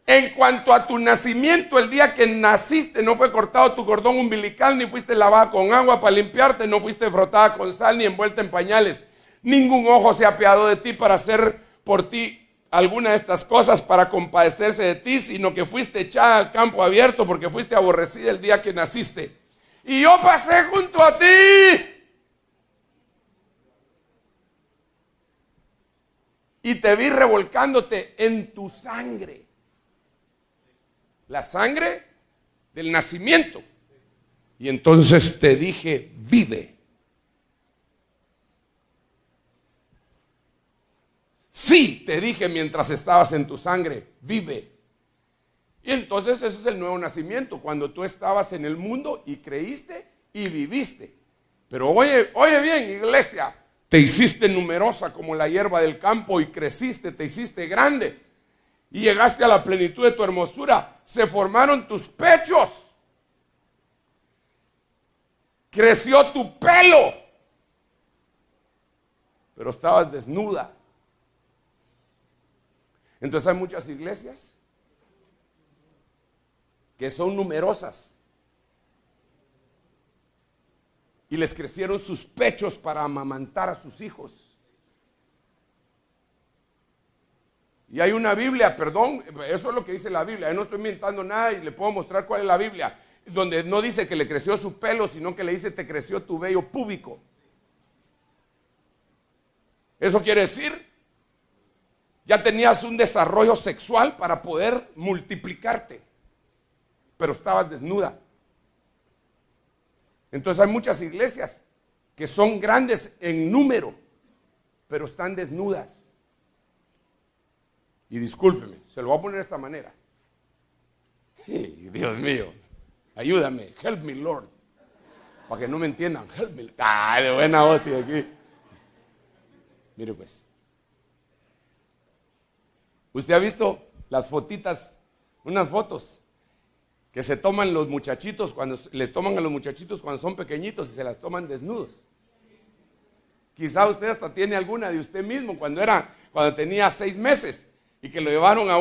En cuanto a tu nacimiento, el día que naciste no fue cortado tu cordón umbilical, ni fuiste lavada con agua para limpiarte, no fuiste frotada con sal, ni envuelta en pañales. Ningún ojo se ha apiadado de ti para hacer por ti alguna de estas cosas, para compadecerse de ti, sino que fuiste echada al campo abierto porque fuiste aborrecida el día que naciste. Y yo pasé junto a ti. Y te vi revolcándote en tu sangre. La sangre del nacimiento. Y entonces te dije, vive. Sí, te dije mientras estabas en tu sangre, vive. Y entonces ese es el nuevo nacimiento, cuando tú estabas en el mundo y creíste y viviste. Pero oye bien, iglesia, te hiciste numerosa como la hierba del campo y creciste, te hiciste grande. Y llegaste a la plenitud de tu hermosura, se formaron tus pechos, creció tu pelo, pero estabas desnuda. Entonces hay muchas iglesias que son numerosas y les crecieron sus pechos para amamantar a sus hijos. Y hay una Biblia, perdón, eso es lo que dice la Biblia, yo no estoy inventando nada y le puedo mostrar cuál es la Biblia, donde no dice que le creció su pelo, sino que le dice te creció tu vello púbico. Eso quiere decir, ya tenías un desarrollo sexual para poder multiplicarte, pero estabas desnuda. Entonces hay muchas iglesias que son grandes en número, pero están desnudas. Y discúlpeme, se lo voy a poner de esta manera. Dios mío, ayúdame, help me Lord. Para que no me entiendan, help me. Ah, de buena voz y aquí. Mire pues. ¿Usted ha visto las fotitas, unas fotos que se toman los muchachitos cuando les toman a los muchachitos cuando son pequeñitos y se las toman desnudos? Quizá usted hasta tiene alguna de usted mismo cuando tenía 6 meses y que lo llevaron a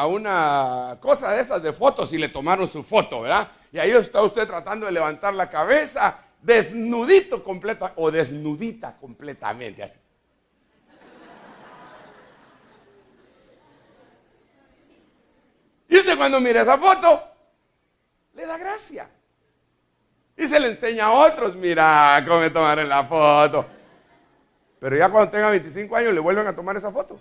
una cosa de esas de fotos y le tomaron su foto, ¿verdad? Y ahí está usted tratando de levantar la cabeza, desnudito completa o desnudita completamente así. Y usted cuando mira esa foto, le da gracia. Y se le enseña a otros, mira cómo me tomaron la foto. Pero ya cuando tenga 25 años le vuelven a tomar esa foto.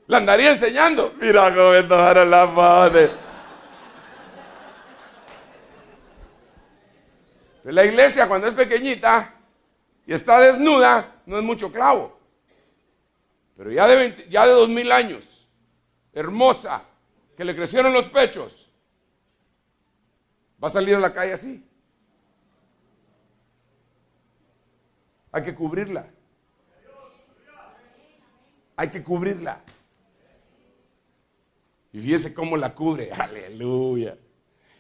La andaría enseñando. Mira cómo me tomaron la foto. Entonces, la iglesia cuando es pequeñita y está desnuda, no es mucho clavo. Pero ya de 2000 años, hermosa, que le crecieron los pechos, va a salir a la calle así. Hay que cubrirla. Hay que cubrirla. Y fíjese cómo la cubre. Aleluya.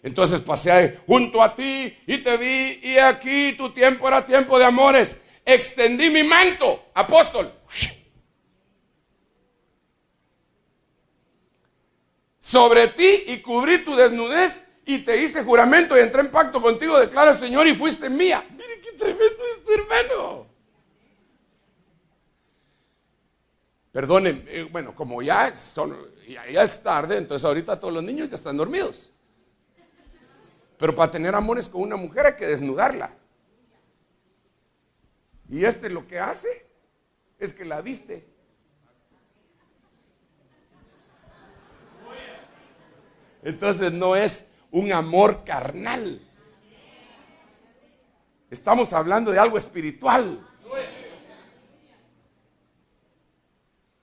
Entonces pasé junto a ti y te vi, y aquí tu tiempo era tiempo de amores. Extendí mi manto, apóstol, sobre ti y cubrí tu desnudez y te hice juramento y entré en pacto contigo, declara el Señor, y fuiste mía. Mire qué tremendo es tu hermano. Perdonen, bueno, como ya es tarde, entonces ahorita todos los niños ya están dormidos. Pero para tener amores con una mujer hay que desnudarla. Y lo que hace es que la viste. Entonces no es un amor carnal. Estamos hablando de algo espiritual.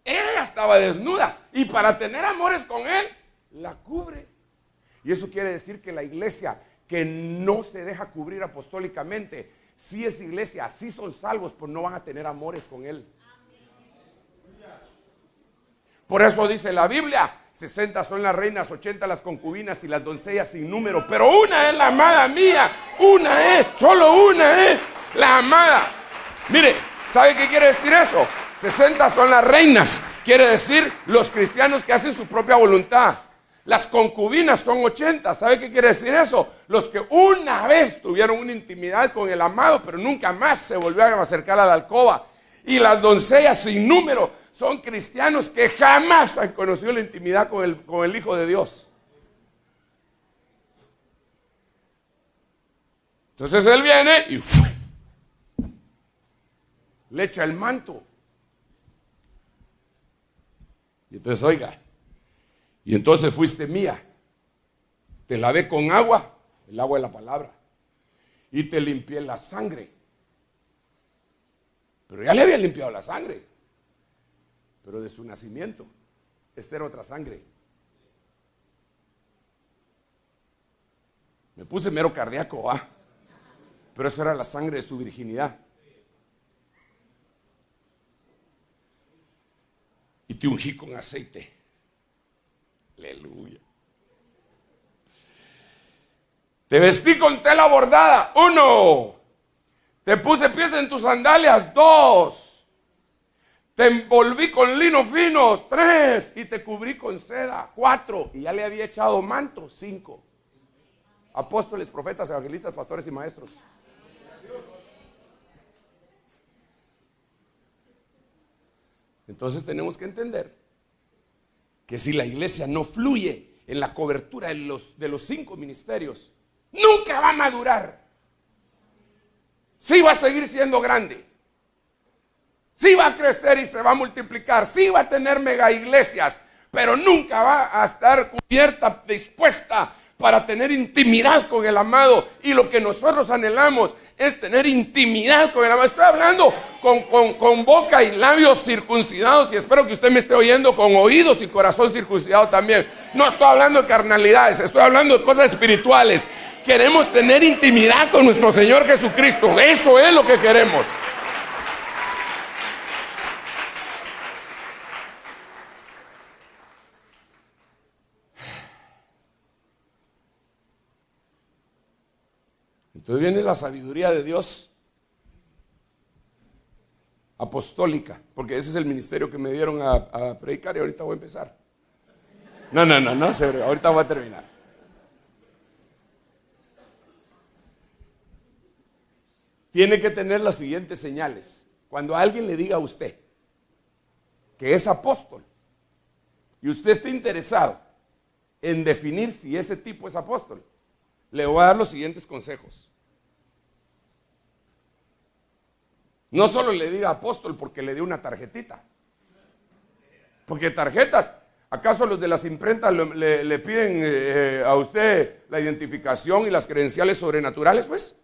Ella estaba desnuda y para tener amores con él, la cubre. Y eso quiere decir que la iglesia que no se deja cubrir apostólicamente, sí es iglesia, sí son salvos, pero no van a tener amores con él. Por eso dice la Biblia, 60 son las reinas, 80 las concubinas y las doncellas sin número, pero una es la amada mía, una es, solo una es la amada. Mire, ¿sabe qué quiere decir eso? 60 son las reinas, quiere decir los cristianos que hacen su propia voluntad. Las concubinas son 80, ¿sabe qué quiere decir eso? Los que una vez tuvieron una intimidad con el amado, pero nunca más se volvieron a acercar a la alcoba. Y las doncellas sin número son cristianos que jamás han conocido la intimidad con el Hijo de Dios. Entonces él viene y le echa el manto. Y entonces, oiga, y entonces fuiste mía, te lavé con agua, el agua de la palabra, y te limpié la sangre. Pero ya le había limpiado la sangre, pero de su nacimiento, esta era otra sangre. Me puse mero cardíaco, pero eso era la sangre de su virginidad. Y te ungí con aceite. Aleluya. Te vestí con tela bordada. 1. Te puse pies en tus sandalias. 2. Te envolví con lino fino. 3. Y te cubrí con seda. 4. Y ya le había echado manto. 5. Apóstoles, profetas, evangelistas, pastores y maestros. Entonces tenemos que entender que si la iglesia no fluye en la cobertura de los 5 ministerios, nunca va a madurar. Sí va a seguir siendo grande. Sí va a crecer y se va a multiplicar. Sí va a tener mega iglesias, pero nunca va a estar cubierta, dispuesta para tener intimidad con el amado. Y lo que nosotros anhelamos es tener intimidad con el amado. Estoy hablando con boca y labios circuncidados, y espero que usted me esté oyendo con oídos y corazón circuncidado también. No estoy hablando de carnalidades, estoy hablando de cosas espirituales. Queremos tener intimidad con nuestro Señor Jesucristo. Eso es lo que queremos. Entonces viene la sabiduría de Dios apostólica, porque ese es el ministerio que me dieron a predicar y ahorita voy a empezar. No, ahorita voy a terminar. Tiene que tener las siguientes señales. Cuando alguien le diga a usted que es apóstol y usted esté interesado en definir si ese tipo es apóstol, le voy a dar los siguientes consejos. No solo le diga apóstol porque le dio una tarjetita. Porque tarjetas, ¿acaso los de las imprentas le piden a usted la identificación y las credenciales sobrenaturales? Pues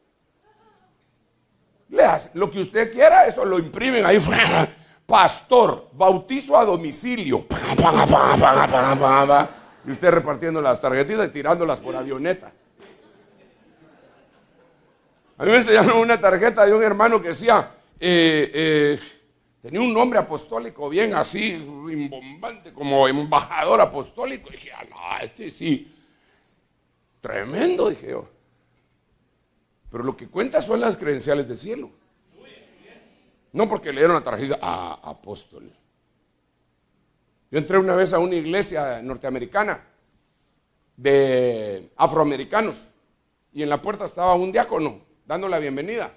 le hace lo que usted quiera, eso lo imprimen ahí fuera. Pastor, bautizo a domicilio. Y usted repartiendo las tarjetitas y tirándolas por avioneta. A mí me enseñaron una tarjeta de un hermano que decía, te Tenía un nombre apostólico bien así, rimbombante, como embajador apostólico. Y dije, no, este sí, tremendo, dije yo. Pero lo que cuenta son las credenciales del cielo. No porque le dieron la tarjeta a apóstol. Yo entré una vez a una iglesia norteamericana de afroamericanos y en la puerta estaba un diácono dando la bienvenida.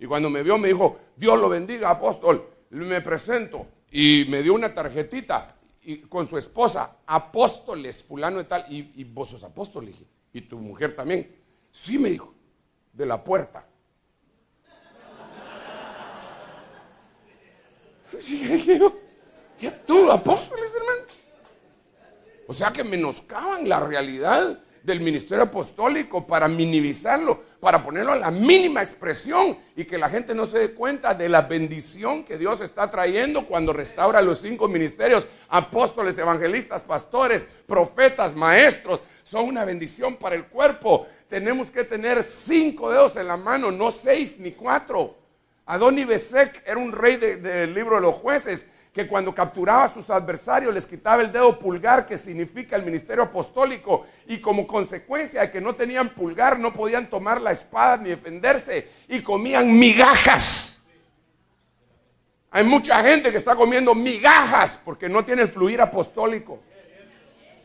Y cuando me vio me dijo, Dios lo bendiga, apóstol. Me presento y me dio una tarjetita y con su esposa, apóstoles, fulano de tal. Y vos sos apóstol, le dije, y tu mujer también. Sí, me dijo, de la puerta. ¿Ya tú, apóstoles, hermano? O sea que menoscaban la realidad del ministerio apostólico para minimizarlo, para ponerlo a la mínima expresión y que la gente no se dé cuenta de la bendición que Dios está trayendo cuando restaura los 5 ministerios: apóstoles, evangelistas, pastores, profetas, maestros. Son una bendición para el cuerpo. Tenemos que tener 5 dedos en la mano, no 6 ni 4. Adoni-Bezek era un rey del libro de los jueces, que cuando capturaba a sus adversarios les quitaba el dedo pulgar, que significa el ministerio apostólico, y como consecuencia de que no tenían pulgar no podían tomar la espada ni defenderse y comían migajas. Hay mucha gente que está comiendo migajas porque no tiene el fluir apostólico.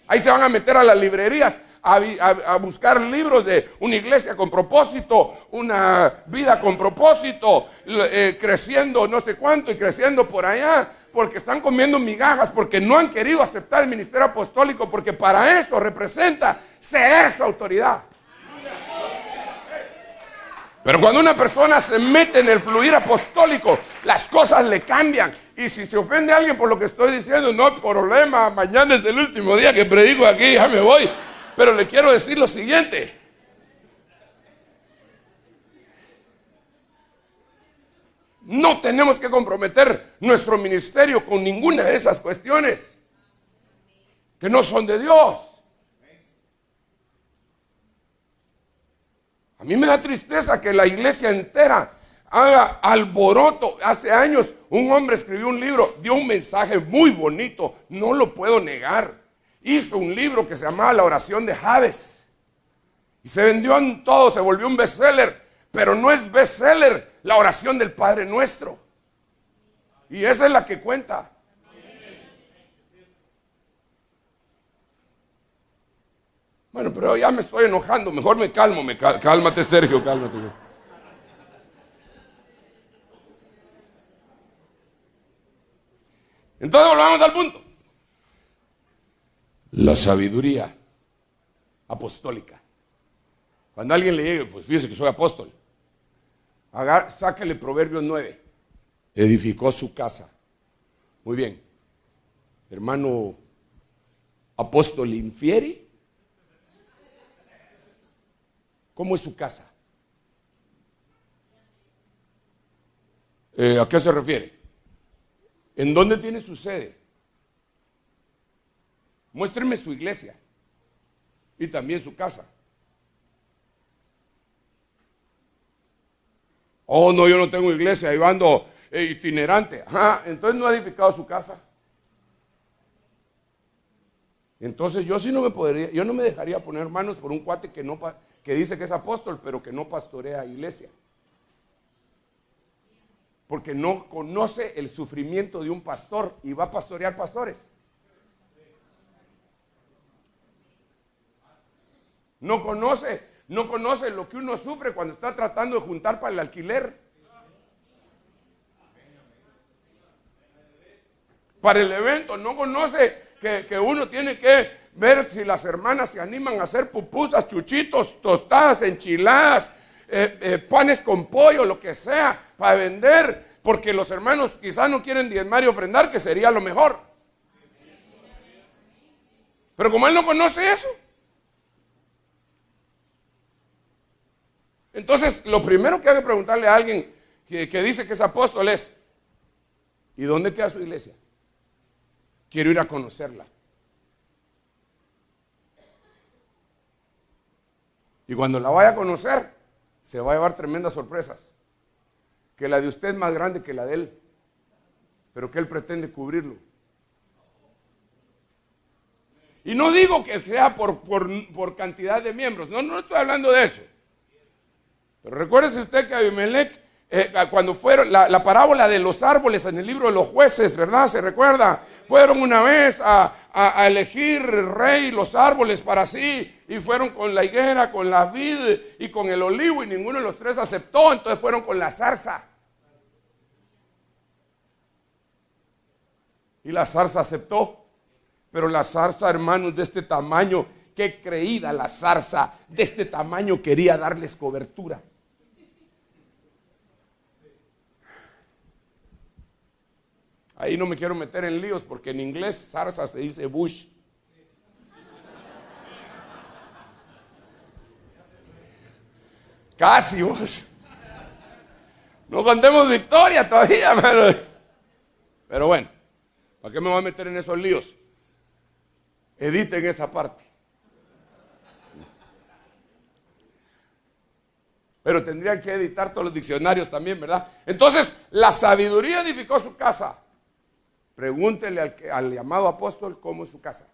Ahí se van a meter a las librerías a buscar libros de una iglesia con propósito, una vida con propósito, creciendo no sé cuánto y creciendo por allá, porque están comiendo migajas, porque no han querido aceptar el ministerio apostólico, porque para eso representa ceder su autoridad. Pero cuando una persona se mete en el fluir apostólico, las cosas le cambian. Y si se ofende a alguien por lo que estoy diciendo, no hay problema, mañana es el último día que predico aquí, ya me voy. Pero le quiero decir lo siguiente. No tenemos que comprometer nuestro ministerio con ninguna de esas cuestiones que no son de Dios. A mí me da tristeza que la iglesia entera haga alboroto. Hace años un hombre escribió un libro, dio un mensaje muy bonito, no lo puedo negar. Hizo un libro que se llamaba La oración de Jabes y se vendió en todo, se volvió un bestseller, pero no es bestseller la oración del Padre Nuestro, y esa es la que cuenta. Bueno, pero ya me estoy enojando, mejor me calmo, cálmate, Sergio, cálmate. Entonces volvamos al punto. La sabiduría apostólica. Cuando alguien le llegue, pues fíjese que soy apóstol, sáquele Proverbios 9. Edificó su casa. Muy bien. Hermano apóstol infieri, ¿cómo es su casa? ¿A qué se refiere? ¿En dónde tiene su sede? Muéstreme su iglesia y también su casa. Oh, no, yo no tengo iglesia, ahí ando itinerante. Ajá, entonces no ha edificado su casa. Entonces yo sí no me podría, yo no me dejaría poner manos por un cuate que dice que es apóstol, pero que no pastorea iglesia. Porque no conoce el sufrimiento de un pastor y va a pastorear pastores. No conoce lo que uno sufre cuando está tratando de juntar para el alquiler, para el evento. No conoce que uno tiene que ver si las hermanas se animan a hacer pupusas, chuchitos, tostadas, enchiladas, panes con pollo, lo que sea, para vender, porque los hermanos quizás no quieren diezmar y ofrendar, que sería lo mejor. Pero como él no conoce eso, entonces lo primero que hay que preguntarle a alguien que dice que es apóstol es: ¿y dónde queda su iglesia? Quiero ir a conocerla. Y cuando la vaya a conocer, se va a llevar tremendas sorpresas. Que la de usted es más grande que la de él. pero que Él pretende cubrirlo. Y no digo que sea por cantidad de miembros, no estoy hablando de eso. Pero recuérdese usted que Abimelech, cuando fueron, la parábola de los árboles en el libro de los jueces, ¿verdad? ¿Se recuerda? Fueron una vez a elegir rey los árboles para sí, y fueron con la higuera, con la vid y con el olivo, y ninguno de los tres aceptó, entonces fueron con la zarza. Y la zarza aceptó. Pero la zarza, hermanos, de este tamaño, qué creída la zarza, de este tamaño quería darles cobertura. Ahí no me quiero meter en líos porque en inglés zarza se dice bush. Casi vos. No contemos victoria todavía, hermano. Pero bueno, ¿para qué me voy a meter en esos líos? Editen esa parte. Pero tendrían que editar todos los diccionarios también, ¿verdad? Entonces, la sabiduría edificó su casa. Pregúntele al llamado apóstol cómo es su casa.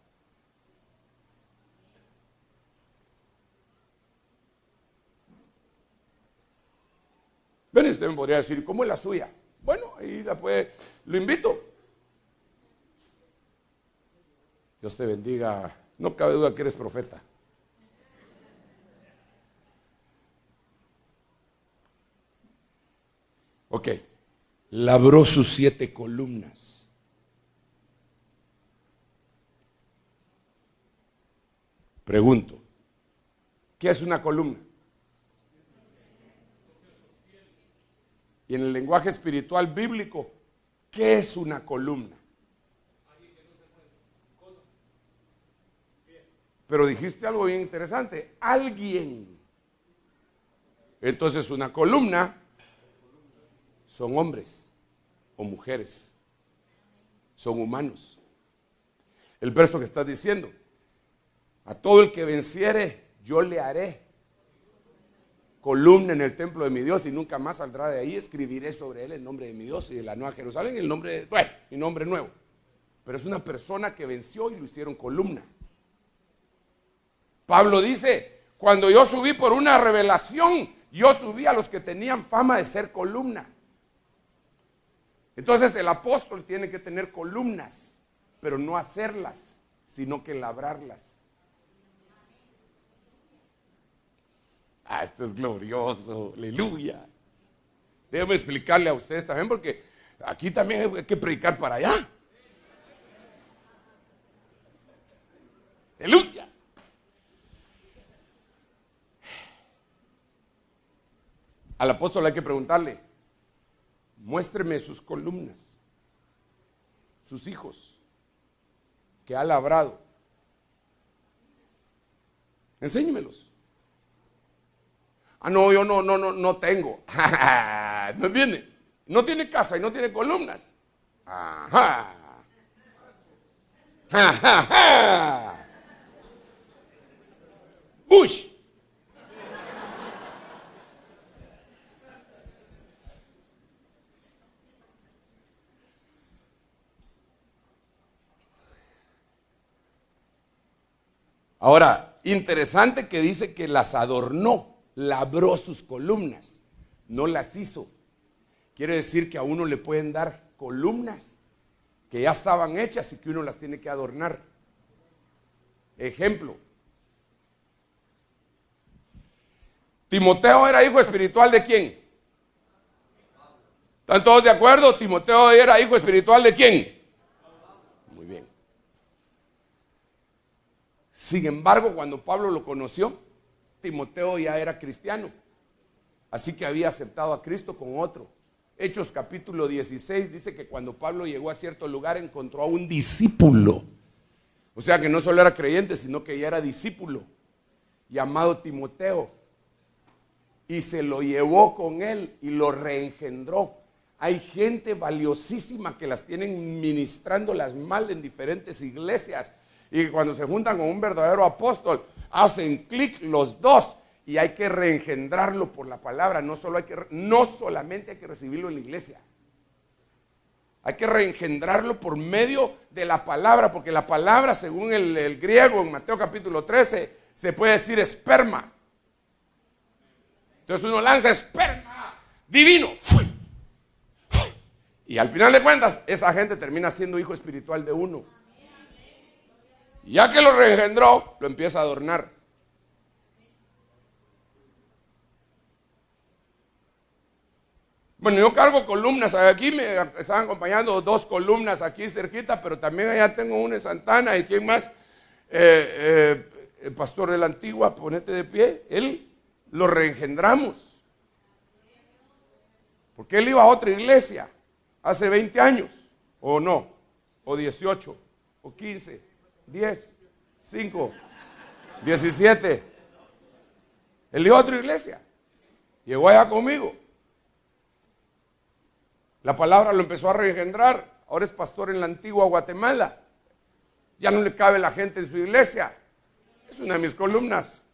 Ven, usted me podría decir, ¿cómo es la suya? Bueno, ahí la puede, lo invito. Dios te bendiga. No cabe duda que eres profeta. Ok. Labró sus 7 columnas. Pregunto, ¿qué es una columna? Y en el lenguaje espiritual bíblico, ¿qué es una columna? Pero dijiste algo bien interesante, alguien. Entonces una columna son hombres o mujeres, son humanos. El verso que estás diciendo, a todo el que venciere, yo le haré columna en el templo de mi Dios y nunca más saldrá de ahí. Escribiré sobre él el nombre de mi Dios y de la Nueva Jerusalén, el nombre, mi nombre nuevo. Pero es una persona que venció y lo hicieron columna. Pablo dice, cuando yo subí por una revelación, yo subí a los que tenían fama de ser columna. Entonces el apóstol tiene que tener columnas, pero no hacerlas, sino que labrarlas. Esto es glorioso, aleluya. Déjame explicarle a ustedes también, porque aquí también hay que predicar para allá. Aleluya. Al apóstol hay que preguntarle, muéstreme sus columnas, sus hijos, que ha labrado. Enséñemelos. No, yo no tengo. No viene. No tiene casa y no tiene columnas. Ajá. Bush. Ahora, interesante que dice que las adornó, labró sus columnas, no las hizo. Quiere decir que a uno le pueden dar columnas que ya estaban hechas y que uno las tiene que adornar. Ejemplo. Timoteo era hijo espiritual ¿de quién? ¿Están todos de acuerdo? Timoteo era hijo espiritual ¿de quién? Muy bien. Sin embargo, cuando Pablo lo conoció, Timoteo ya era cristiano. Así que había aceptado a Cristo con otro. Hechos capítulo 16 dice que cuando Pablo llegó a cierto lugar encontró a un discípulo. O sea que no solo era creyente, sino que ya era discípulo, llamado Timoteo. Y se lo llevó con él y lo reengendró. Hay gente valiosísima que las tienen ministrándolas mal en diferentes iglesias. Y cuando se juntan con un verdadero apóstol, hacen clic los dos. Y hay que reengendrarlo por la palabra. No solamente hay que recibirlo en la iglesia. Hay que reengendrarlo por medio de la palabra, porque la palabra, según el griego en Mateo capítulo 13, se puede decir esperma. Entonces uno lanza esperma divino. Y al final de cuentas, esa gente termina siendo hijo espiritual de uno. Y ya que lo reengendró, lo empieza a adornar. Bueno, yo cargo columnas. Aquí me estaban acompañando 2 columnas aquí cerquita, pero también allá tengo una en Santana. ¿Y quién más? El pastor de la Antigua, ponete de pie. Él lo reengendramos. Porque él iba a otra iglesia hace 20 años, o no, o 18, o 15, 10, 5, 17. Él iba a otra iglesia. Llegó allá conmigo. La palabra lo empezó a reengendrar. Ahora es pastor en la Antigua Guatemala. Ya no le cabe la gente en su iglesia. Es una de mis columnas.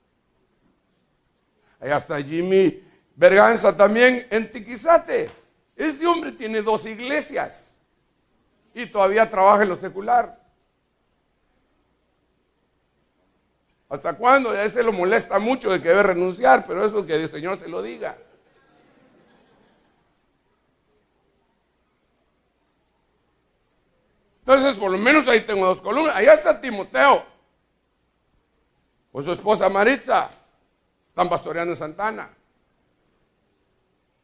Allá está Jimmy Berganza también en Tiquizate. Este hombre tiene 2 iglesias y todavía trabaja en lo secular. ¿Hasta cuándo? A ese lo molesta mucho de que debe renunciar, pero eso es que el Señor se lo diga. Entonces, por lo menos ahí tengo 2 columnas. Allá está Timoteo con su esposa Maritza. Están pastoreando en Santana.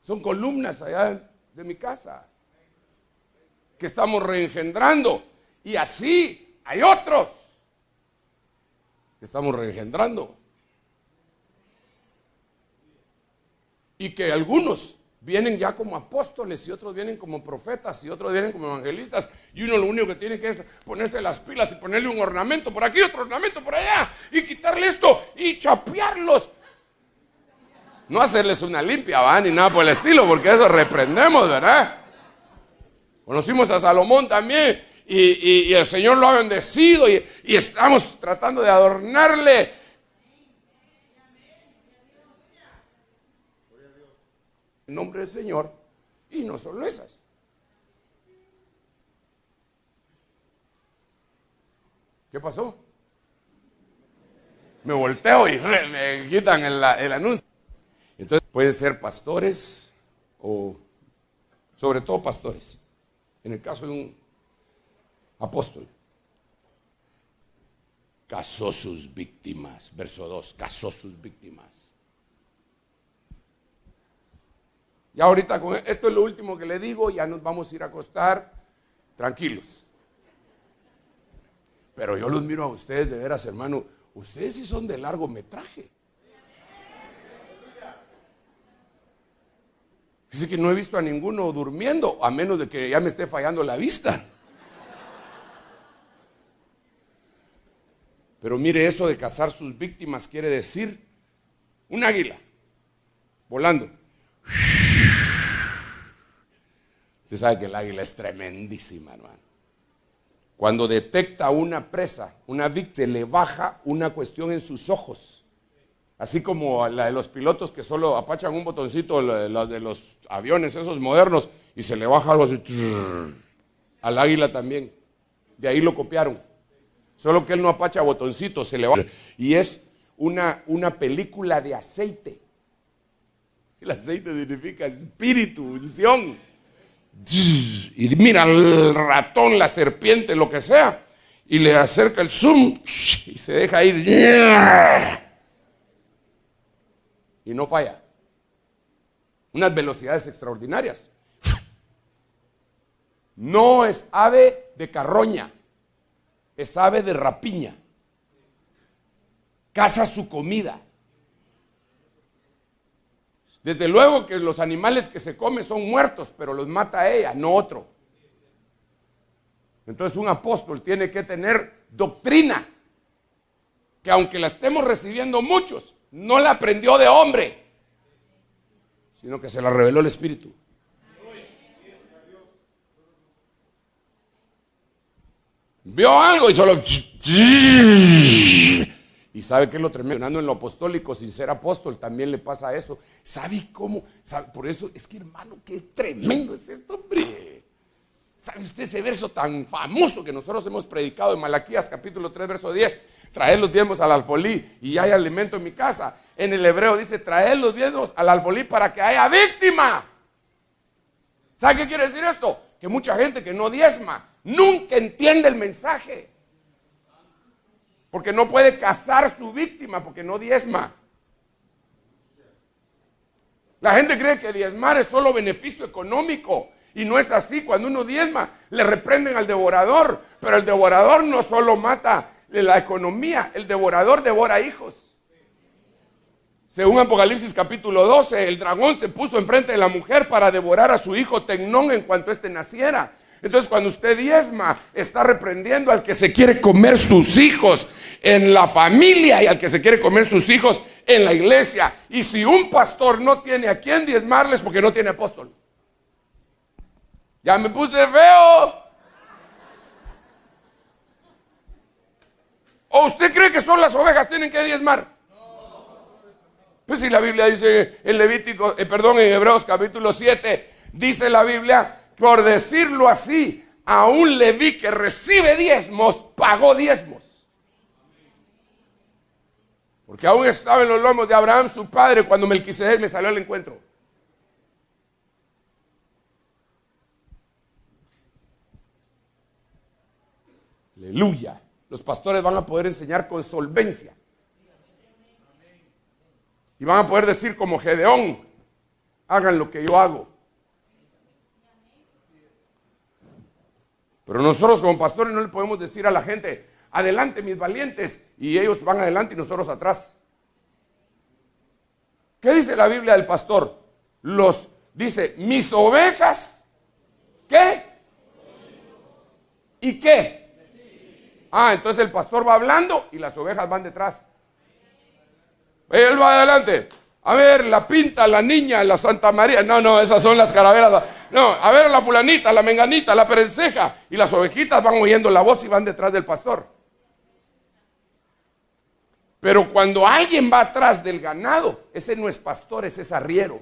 Son columnas allá de mi casa que estamos reengendrando. Y así hay otros que estamos reengendrando. Y que algunos vienen ya como apóstoles y otros vienen como profetas y otros vienen como evangelistas. Y uno lo único que tiene que es ponerse las pilas y ponerle un ornamento por aquí, otro ornamento por allá y quitarle esto y chapearlos. No hacerles una limpia, ¿va? Ni nada por el estilo, porque eso reprendemos, ¿verdad? Conocimos a Salomón también y el Señor lo ha bendecido y estamos tratando de adornarle. En nombre del Señor, y no solo esas. ¿Qué pasó? Me volteo y me quitan el anuncio. Entonces pueden ser pastores o sobre todo pastores. En el caso de un apóstol, casó sus víctimas. Verso 2, casó sus víctimas. Y ahorita con esto es lo último que le digo, ya nos vamos a ir a acostar tranquilos. Pero yo los miro a ustedes de veras, hermano, ustedes sí son de largometraje. Fíjese que no he visto a ninguno durmiendo, a menos de que ya me esté fallando la vista. Pero mire, eso de cazar sus víctimas quiere decir un águila volando. Usted sabe que el águila es tremendísima, hermano. Cuando detecta una presa, una víctima, se le baja una cuestión en sus ojos. Así como la de los pilotos que solo apachan un botoncito, la de los aviones esos modernos, y se le baja algo así. Al águila también. De ahí lo copiaron. Solo que él no apacha botoncitos, se le baja. Y es una película de aceite. El aceite significa espíritu, unción. Y mira el ratón, la serpiente, lo que sea, y le acerca el zoom y se deja ir. Y no falla. Unas velocidades extraordinarias. No es ave de carroña, es ave de rapiña. Caza su comida. Desde luego que los animales que se comen son muertos, pero los mata ella, no otro. Entonces un apóstol tiene que tener doctrina, que aunque la estemos recibiendo muchos, no la aprendió de hombre, sino que se la reveló el Espíritu. Vio algo y solo... Y sabe que es lo tremendo, en lo apostólico, sin ser apóstol, también le pasa eso. ¿Sabe cómo? ¿Sabe? Por eso es que, hermano, qué tremendo es esto, hombre. ¿Sabe usted ese verso tan famoso que nosotros hemos predicado en Malaquías capítulo 3, verso 10? Traed los diezmos al alfolí y hay alimento en mi casa. En el hebreo dice, traed los diezmos al alfolí para que haya víctima. ¿Sabe qué quiere decir esto? Que mucha gente que no diezma nunca entiende el mensaje. Porque no puede cazar su víctima porque no diezma. La gente cree que diezmar es solo beneficio económico. Y no es así. Cuando uno diezma, le reprenden al devorador. Pero el devorador no solo mata la economía, el devorador devora hijos. Según Apocalipsis capítulo 12, el dragón se puso enfrente de la mujer para devorar a su hijo Tecnón en cuanto éste naciera. Entonces, cuando usted diezma, está reprendiendo al que se quiere comer sus hijos en la familia y al que se quiere comer sus hijos en la iglesia. Y si un pastor no tiene a quién diezmarles, porque no tiene apóstol. Ya me puse feo. ¿O usted cree que solo las ovejas tienen que diezmar? Pues si la Biblia dice en en Hebreos capítulo 7, dice la Biblia, por decirlo así, a un Leví que recibe diezmos, pagó diezmos. Porque aún estaba en los lomos de Abraham, su padre, cuando Melquisedec le salió al encuentro. Aleluya. Los pastores van a poder enseñar con solvencia. Y van a poder decir como Gedeón, hagan lo que yo hago. Pero nosotros como pastores no le podemos decir a la gente, adelante mis valientes, y ellos van adelante y nosotros atrás. ¿Qué dice la Biblia del pastor? Dice, mis ovejas, ¿qué? ¿Y qué? Entonces el pastor va hablando y las ovejas van detrás. Él va adelante. A ver, la Pinta, la Niña, la Santa María. No, esas son las carabelas. No, a ver, la fulanita, la menganita, la perenceja. Y las ovejitas van oyendo la voz y van detrás del pastor. Pero cuando alguien va atrás del ganado, ese no es pastor, ese es arriero.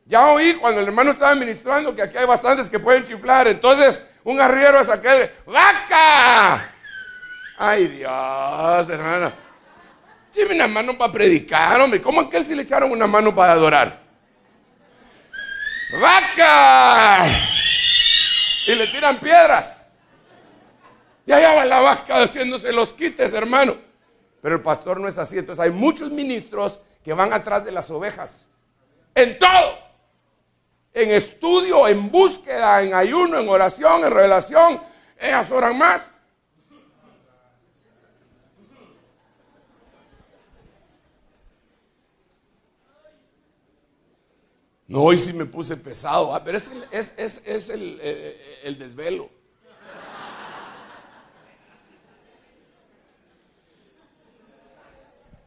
Ya oí cuando el hermano estaba ministrando que aquí hay bastantes que pueden chiflar. Entonces, un arriero es aquel, ¡vaca! Ay, Dios, hermano. Dime una mano para predicar, hombre. ¿Cómo a aquel sí le echaron una mano para adorar? ¡Vaca! Y le tiran piedras. Y allá va la vaca haciéndose los quites, hermano. Pero el pastor no es así. Entonces hay muchos ministros que van atrás de las ovejas. En todo. En estudio, en búsqueda, en ayuno, en oración, en revelación. Ellas oran más. No, hoy sí me puse pesado, pero es el desvelo.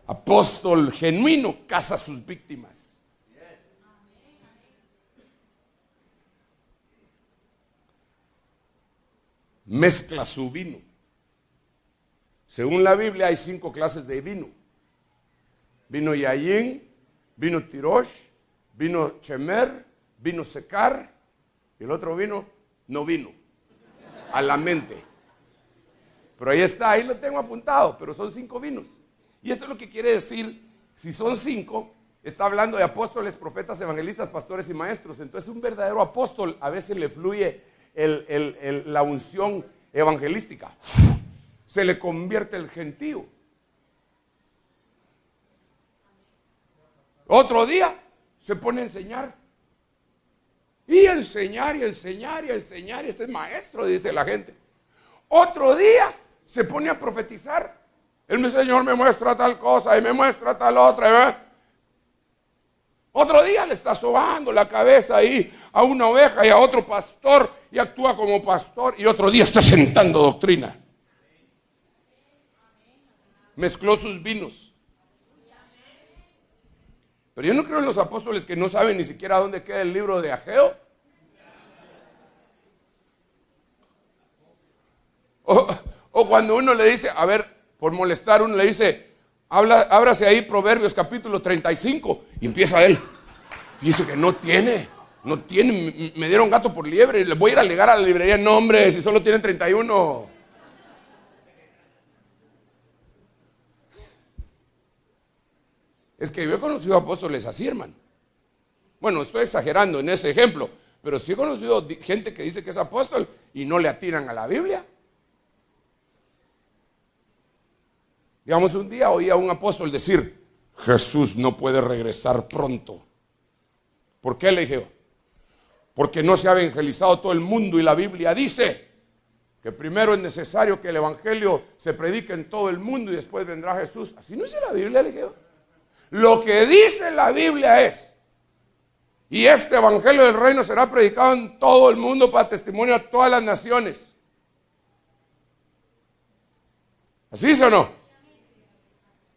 Apóstol genuino caza a sus víctimas. Mezcla su vino. Según la Biblia hay 5 clases de vino. Vino Yayin, vino Tirosh, vino Chemer, vino Secar, y el otro vino no vino, a la mente. Pero ahí está, ahí lo tengo apuntado, pero son 5 vinos. Y esto es lo que quiere decir, si son 5, está hablando de apóstoles, profetas, evangelistas, pastores y maestros. Entonces un verdadero apóstol a veces le fluye la unción evangelística. Se le convierte el gentío. Otro día se pone a enseñar. Y enseñar, y enseñar, y enseñar. Y este es maestro, dice la gente. Otro día se pone a profetizar. El Señor me muestra tal cosa y me muestra tal otra. ¿verdad? Otro día le está sobando la cabeza ahí a una oveja y a otro pastor y actúa como pastor. Y otro día está sentando doctrina. Mezcló sus vinos. Pero yo no creo en los apóstoles que no saben ni siquiera dónde queda el libro de Ageo. O cuando uno le dice, a ver, por molestar, uno le dice, ábrase ahí Proverbios capítulo 35, y empieza él. Dice que no tiene No tienen, me dieron gato por liebre. Les voy a ir a alegar a la librería. No, hombre, si solo tienen 31. Es que yo he conocido apóstoles así, hermano. Bueno, estoy exagerando en ese ejemplo, pero sí he conocido gente que dice que es apóstol y no le atinan a la Biblia. Digamos, un día oí a un apóstol decir: Jesús no puede regresar pronto. ¿Por qué? Le dije yo. Porque no se ha evangelizado todo el mundo y la Biblia dice que primero es necesario que el evangelio se predique en todo el mundo y después vendrá Jesús. Así no dice la Biblia, le dije yo. Lo que dice la Biblia es: y este evangelio del reino será predicado en todo el mundo para testimonio a todas las naciones. ¿Así dice o no?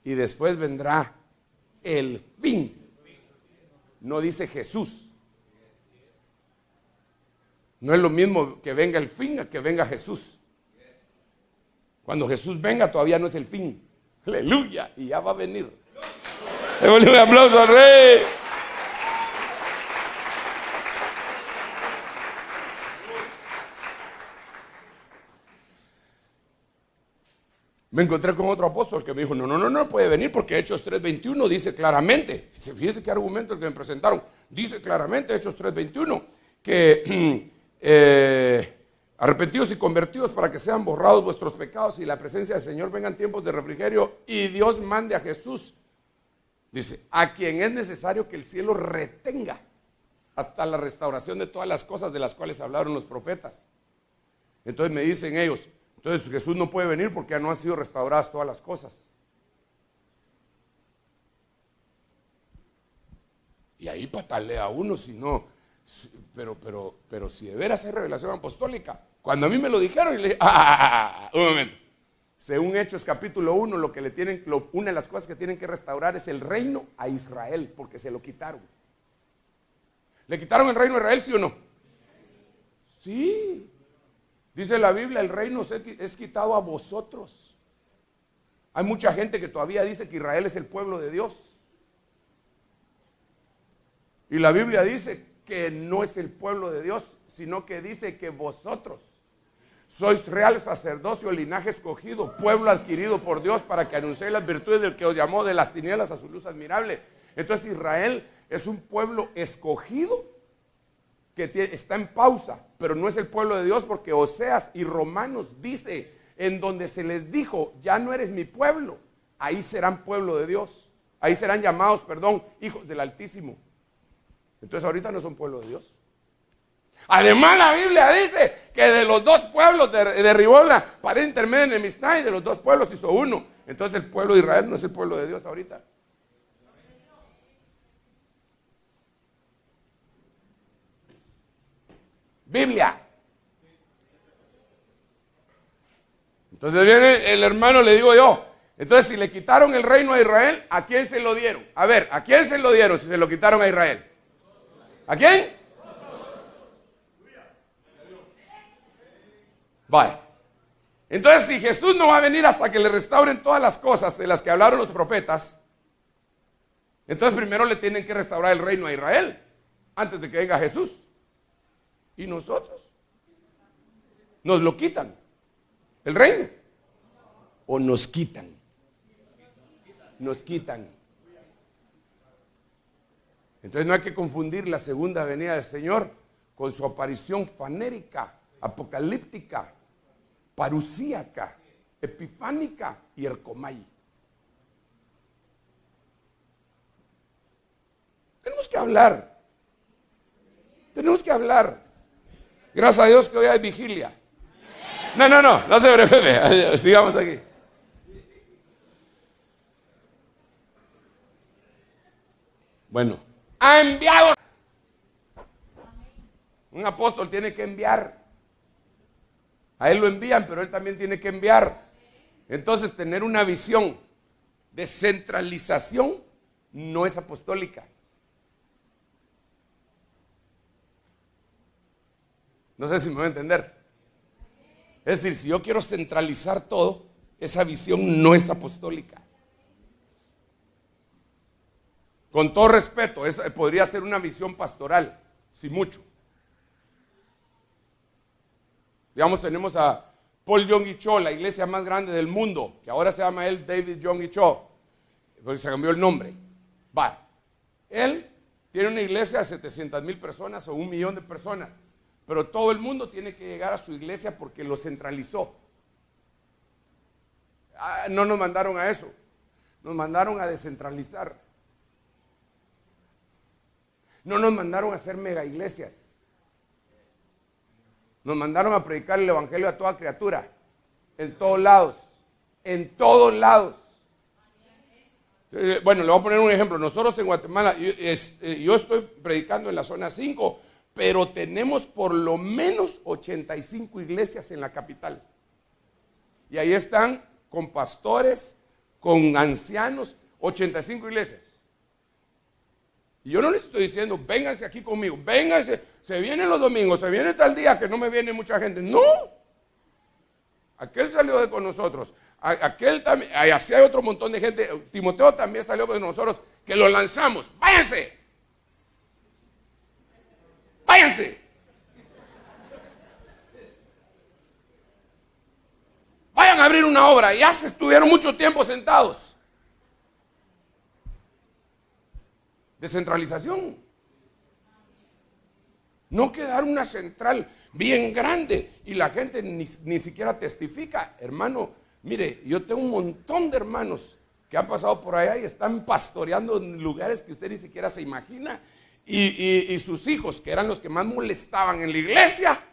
Y después vendrá el fin. No dice Jesús. No es lo mismo que venga el fin a que venga Jesús. Cuando Jesús venga todavía no es el fin. Aleluya. Y ya va a venir. Démosle un aplauso al Rey. Me encontré con otro apóstol que me dijo: no puede venir porque Hechos 3:21 dice claramente. Fíjese qué argumento el que me presentaron. Dice claramente Hechos 3:21 que arrepentidos y convertidos para que sean borrados vuestros pecados y la presencia del Señor vengan tiempos de refrigerio y Dios mande a Jesús. Dice: a quien es necesario que el cielo retenga hasta la restauración de todas las cosas de las cuales hablaron los profetas. Entonces me dicen ellos: entonces Jesús no puede venir porque ya no han sido restauradas todas las cosas. Y ahí patalea uno, si no, pero si de veras hay revelación apostólica. Cuando a mí me lo dijeron, y le dije: un momento. Según Hechos capítulo 1, una de las cosas que tienen que restaurar es el reino a Israel, porque se lo quitaron. ¿Le quitaron el reino a Israel, sí o no? Sí. Dice la Biblia: el reino es quitado a vosotros. Hay mucha gente que todavía dice que Israel es el pueblo de Dios. Y la Biblia dice que no es el pueblo de Dios, sino que dice que vosotros sois real sacerdocio, linaje escogido, pueblo adquirido por Dios para que anunciéis las virtudes del que os llamó de las tinieblas a su luz admirable. Entonces Israel es un pueblo escogido que está en pausa, pero no es el pueblo de Dios, porque Oseas y Romanos dice: en donde se les dijo, ya no eres mi pueblo, ahí serán pueblo de Dios, ahí serán llamados, hijos del Altísimo. Entonces ahorita no son pueblo de Dios. Además la Biblia dice que de los dos pueblos derribó la pared intermedia de enemistad y de los dos pueblos hizo uno. Entonces el pueblo de Israel no es el pueblo de Dios ahorita. Biblia. Entonces viene el hermano, le digo yo: entonces si le quitaron el reino a Israel, ¿a quién se lo dieron? A ver, ¿a quién se lo dieron si se lo quitaron a Israel? ¿A quién? Vale. Entonces, si Jesús no va a venir hasta que le restauren todas las cosas de las que hablaron los profetas, entonces primero le tienen que restaurar el reino a Israel antes de que venga Jesús. ¿Y nosotros? ¿Nos lo quitan el reino? ¿O nos quitan? Nos quitan. Entonces no hay que confundir la segunda venida del Señor con su aparición fanérica, apocalíptica, parusíaca, epifánica y ercomai. Tenemos que hablar. Tenemos que hablar. Gracias a Dios que hoy hay vigilia. No se preocupe. Sigamos aquí. Bueno, ha enviado. Un apóstol tiene que enviar. A él lo envían, pero él también tiene que enviar. Entonces, tener una visión de centralización no es apostólica. No sé si me voy a entender. Es decir, si yo quiero centralizar todo, esa visión no es apostólica. Con todo respeto, podría ser una visión pastoral. si mucho. Digamos, tenemos a Paul Yonggi Cho, la iglesia más grande del mundo, que ahora se llama él David Yonggi Cho, porque se cambió el nombre. Va, él tiene una iglesia de 700,000 personas o 1,000,000 de personas, pero todo el mundo tiene que llegar a su iglesia porque lo centralizó. No nos mandaron a eso, nos mandaron a descentralizar. No nos mandaron a hacer mega iglesias. Nos mandaron a predicar el evangelio a toda criatura, en todos lados, en todos lados. Bueno, le voy a poner un ejemplo. Nosotros en Guatemala, yo estoy predicando en la zona 5, pero tenemos por lo menos 85 iglesias en la capital. Y ahí están con pastores, con ancianos, 85 iglesias. Y yo no les estoy diciendo, vénganse aquí conmigo, vénganse, se vienen los domingos, se viene tal día que no me viene mucha gente. No, aquel salió de con nosotros, aquel también, así hay otro montón de gente. Timoteo también salió de nosotros, que lo lanzamos. Váyanse, váyanse. Vayan a abrir una obra. Ya se estuvieron mucho tiempo sentados. Descentralización. No quedar una central bien grande y la gente ni siquiera testifica. Hermano, mire, yo tengo un montón de hermanos que han pasado por allá y están pastoreando en lugares que usted ni siquiera se imagina. Y sus hijos, que eran los que más molestaban en la iglesia,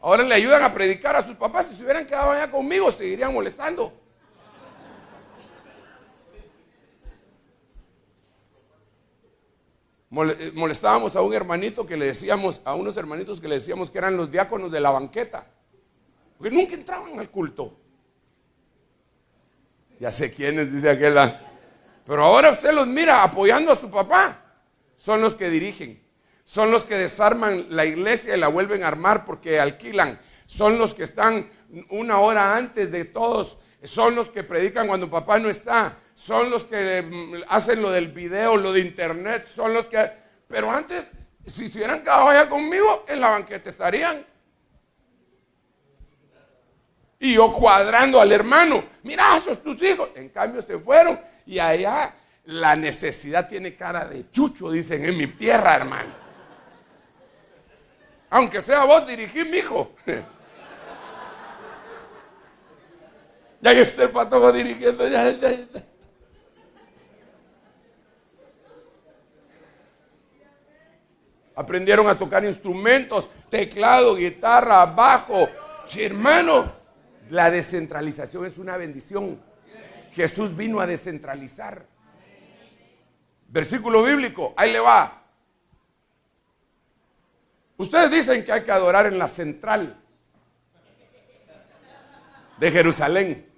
ahora le ayudan a predicar a sus papás. Si se hubieran quedado allá conmigo, seguirían molestando. Molestábamos a un hermanito que le decíamos, a unos hermanitos que le decíamos que eran los diáconos de la banqueta, porque nunca entraban al culto. Ya sé quiénes, dice aquella. Pero ahora usted los mira apoyando a su papá. Son los que dirigen, son los que desarman la iglesia y la vuelven a armar porque alquilan. Son los que están una hora antes de todos. Son los que predican cuando papá no está. Son los que hacen lo del video, lo de internet. Son los que... Pero antes, si se hubieran quedado allá conmigo, en la banqueta estarían. Y yo cuadrando al hermano. Mira, esos tus hijos. En cambio se fueron y allá la necesidad tiene cara de chucho, dicen en mi tierra, hermano. Aunque sea vos dirigí, mijo. Ya que esté el patojo dirigiendo, ya. Aprendieron a tocar instrumentos, teclado, guitarra, bajo. Sí, hermano, la descentralización es una bendición. Jesús vino a descentralizar. Versículo bíblico, ahí le va. Ustedes dicen que hay que adorar en la central de Jerusalén.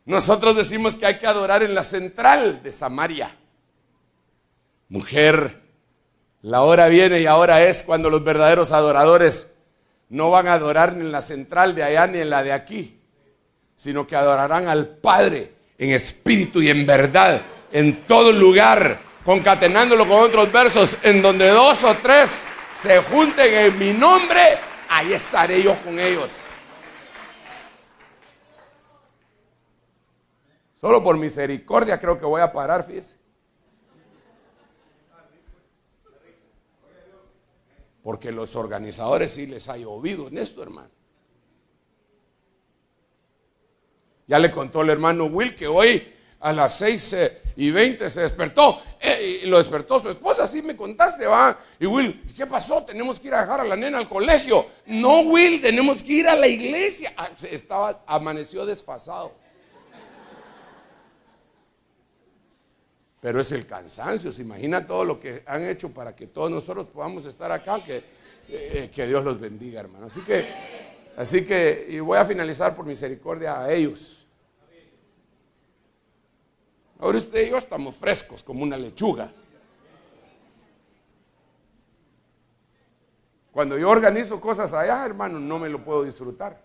Nosotros decimos que hay que adorar en la central de Samaria. Mujer, la hora viene y ahora es cuando los verdaderos adoradores no van a adorar ni en la central de allá ni en la de aquí, sino que adorarán al Padre en espíritu y en verdad, en todo lugar, concatenándolo con otros versos, en donde 2 o 3 se junten en mi nombre, ahí estaré yo con ellos. Solo por misericordia creo que voy a parar, fíjese. Porque los organizadores sí les ha llovido en esto, hermano. Ya le contó el hermano Will que hoy a las 6:20 se despertó. Y lo despertó su esposa, así me contaste, va. Y Will, ¿qué pasó? Tenemos que ir a dejar a la nena al colegio. No, Will, tenemos que ir a la iglesia. Amaneció desfasado. Pero es el cansancio. Se imagina todo lo que han hecho para que todos nosotros podamos estar acá. Que Dios los bendiga, hermano. Así que, y voy a finalizar por misericordia a ellos. Ahora usted y yo estamos frescos como una lechuga. Cuando yo organizo cosas allá, hermano, no me lo puedo disfrutar.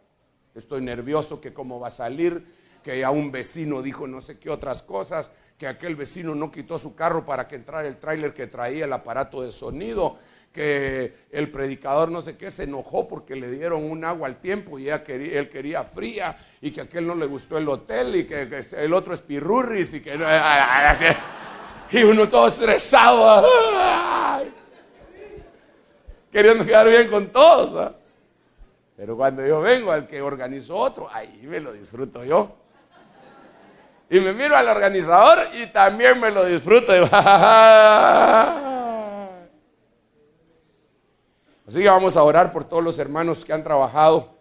Estoy nervioso que cómo va a salir, que ya un vecino dijo no sé qué otras cosas, que aquel vecino no quitó su carro para que entrara el tráiler que traía el aparato de sonido, que el predicador no sé qué se enojó porque le dieron un agua al tiempo y él quería fría, y que a aquel no le gustó el hotel, y que el otro es pirurris, y que y uno todo estresado, queriendo quedar bien con todos, ¿eh? Pero cuando yo vengo al que organizó otro, ahí me lo disfruto yo. Y me miro al organizador y también me lo disfruto. Así que vamos a orar por todos los hermanos que han trabajado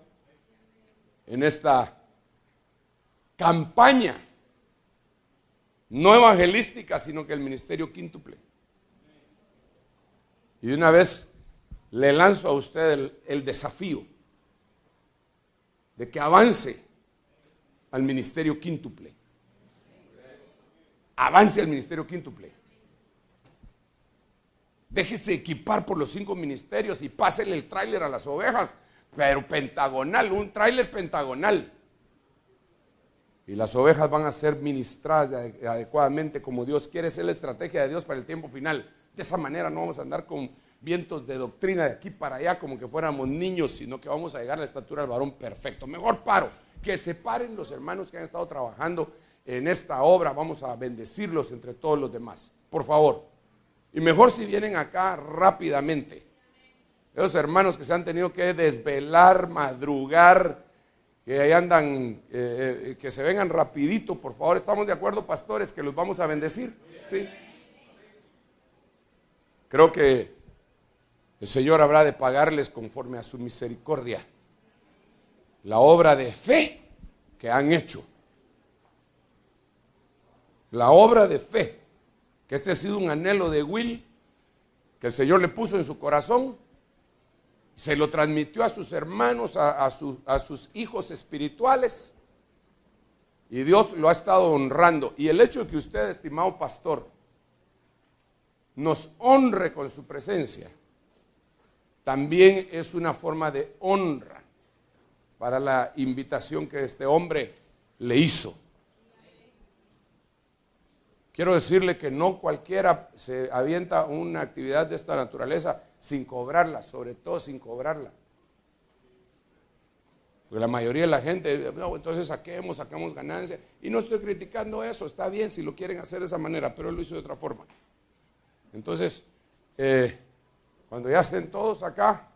en esta campaña, no evangelística, sino que el ministerio quíntuple. Y de una vez le lanzo a usted el desafío de que avance al ministerio quíntuple. Avance al ministerio quíntuple. Déjese equipar por los 5 ministerios y pásele el tráiler a las ovejas, pero pentagonal, un tráiler pentagonal. Y las ovejas van a ser ministradas adecuadamente como Dios quiere. Esa es la estrategia de Dios para el tiempo final. De esa manera no vamos a andar con vientos de doctrina de aquí para allá como que fuéramos niños, sino que vamos a llegar a la estatura del varón perfecto. Mejor paro, que se paren los hermanos que han estado trabajando en esta obra. Vamos a bendecirlos entre todos los demás, por favor. Y mejor si vienen acá rápidamente. Esos hermanos que se han tenido que desvelar, madrugar, que ahí andan, que se vengan rapidito, por favor. ¿Estamos de acuerdo, pastores, que los vamos a bendecir? Sí. Creo que el Señor habrá de pagarles conforme a su misericordia la obra de fe que han hecho. La obra de fe, que este ha sido un anhelo de Will, que el Señor le puso en su corazón, se lo transmitió a sus hermanos, a sus hijos espirituales, y Dios lo ha estado honrando. Y el hecho de que usted, estimado pastor, nos honre con su presencia, también es una forma de honra para la invitación que este hombre le hizo. Quiero decirle que no cualquiera se avienta una actividad de esta naturaleza sin cobrarla, sobre todo sin cobrarla. Porque la mayoría de la gente, no, entonces sacamos ganancia. Y no estoy criticando eso, está bien si lo quieren hacer de esa manera, pero él lo hizo de otra forma. Entonces, cuando ya estén todos acá,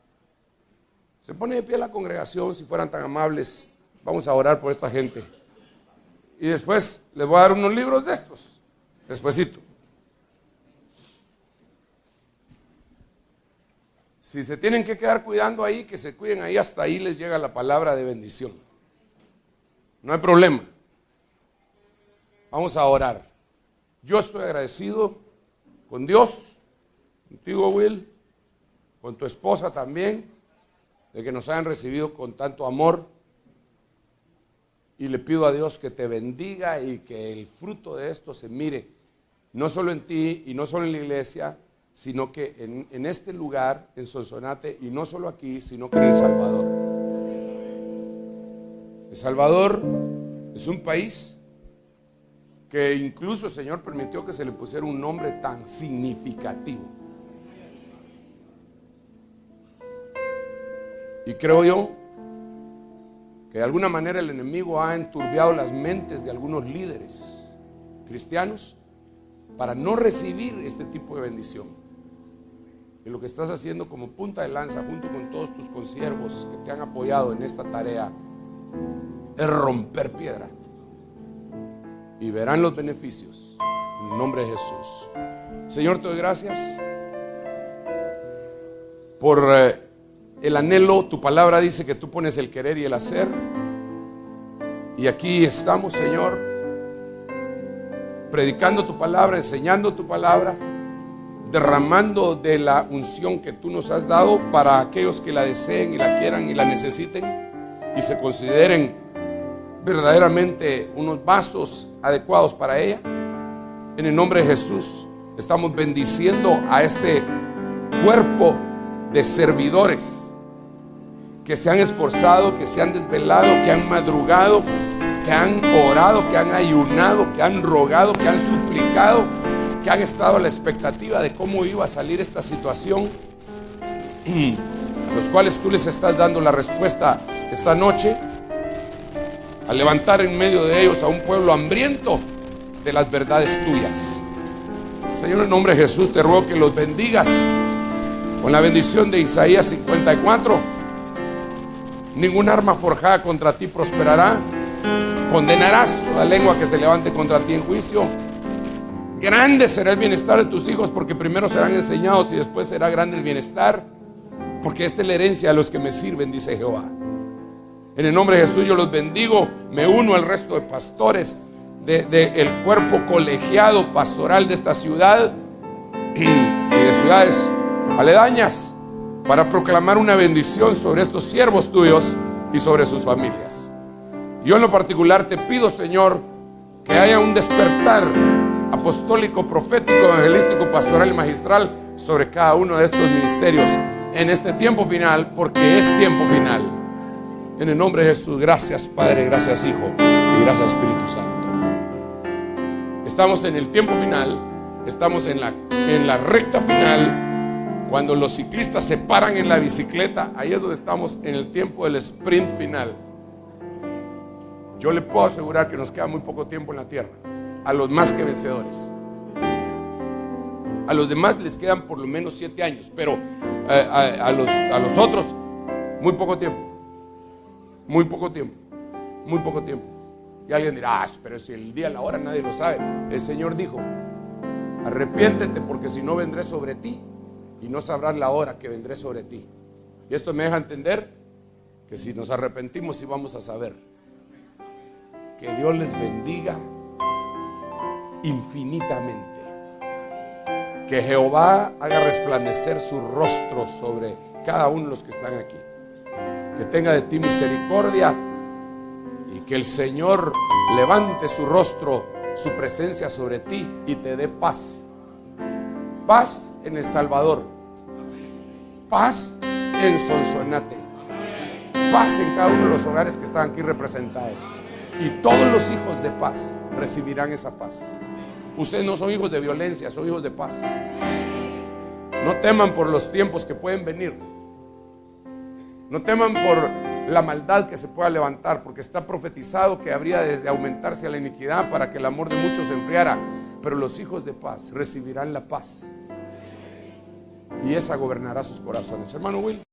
se pone de pie la congregación, si fueran tan amables. Vamos a orar por esta gente. Y después les voy a dar unos libros de estos, despuesito. Si se tienen que quedar cuidando ahí, que se cuiden ahí, hasta ahí les llega la palabra de bendición. No hay problema. Vamos a orar. Yo estoy agradecido con Dios, contigo, Will, con tu esposa también, de que nos hayan recibido con tanto amor. Y le pido a Dios que te bendiga y que el fruto de esto se mire, no solo en ti y no solo en la iglesia, sino que en este lugar, en Sonsonate, y no solo aquí, sino que en El Salvador. El Salvador es un país que incluso el Señor permitió que se le pusiera un nombre tan significativo. Y creo yo que de alguna manera el enemigo ha enturbiado las mentes de algunos líderes cristianos para no recibir este tipo de bendición. Y lo que estás haciendo como punta de lanza junto con todos tus consiervos que te han apoyado en esta tarea es romper piedra. Y verán los beneficios en el nombre de Jesús. Señor, te doy gracias por el anhelo. Tu palabra dice que tú pones el querer y el hacer. Y aquí estamos, Señor, predicando tu palabra, enseñando tu palabra, derramando de la unción que tú nos has dado para aquellos que la deseen y la quieran y la necesiten y se consideren verdaderamente unos vasos adecuados para ella. En el nombre de Jesús estamos bendiciendo a este cuerpo de servidores que se han esforzado, que se han desvelado, que han madrugado que han orado, que han ayunado, que han rogado, que han suplicado, que han estado a la expectativa de cómo iba a salir esta situación, a los cuales tú les estás dando la respuesta esta noche, a levantar en medio de ellos a un pueblo hambriento de las verdades tuyas. Señor, en nombre de Jesús te ruego que los bendigas con la bendición de Isaías 54. Ningún arma forjada contra ti prosperará. Condenarás toda lengua que se levante contra ti en juicio. Grande será el bienestar de tus hijos, porque primero serán enseñados y después será grande el bienestar, porque esta es la herencia de los que me sirven, dice Jehová. En el nombre de Jesús yo los bendigo. Me uno al resto de pastores del cuerpo colegiado pastoral de esta ciudad y de ciudades aledañas, para proclamar una bendición sobre estos siervos tuyos y sobre sus familias. Yo en lo particular te pido, Señor, que haya un despertar apostólico, profético, evangelístico, pastoral y magistral sobre cada uno de estos ministerios en este tiempo final, porque es tiempo final. En el nombre de Jesús, gracias Padre, gracias Hijo y gracias Espíritu Santo. Estamos en el tiempo final, estamos en la recta final, cuando los ciclistas se paran en la bicicleta. Ahí es donde estamos, en el tiempo del sprint final. Yo le puedo asegurar que nos queda muy poco tiempo en la tierra, a los más que vencedores. A los demás les quedan por lo menos 7 años, pero a los otros muy poco tiempo. Muy poco tiempo, muy poco tiempo. Y alguien dirá, pero si el día, la hora nadie lo sabe. El Señor dijo, arrepiéntete, porque si no vendré sobre ti y no sabrás la hora que vendré sobre ti. Y esto me deja entender que si nos arrepentimos sí vamos a saber. Que Dios les bendiga infinitamente. Que Jehová haga resplandecer su rostro sobre cada uno de los que están aquí. Que tenga de ti misericordia y que el Señor levante su rostro, su presencia sobre ti y te dé paz. Paz en El Salvador, paz en Sonsonate, paz en cada uno de los hogares que están aquí representados, y todos los hijos de paz recibirán esa paz. Ustedes no son hijos de violencia, son hijos de paz. No teman por los tiempos que pueden venir. No teman por la maldad que se pueda levantar, porque está profetizado que habría de aumentarse la iniquidad para que el amor de muchos se enfriara. Pero los hijos de paz recibirán la paz, y esa gobernará sus corazones. Hermano Will.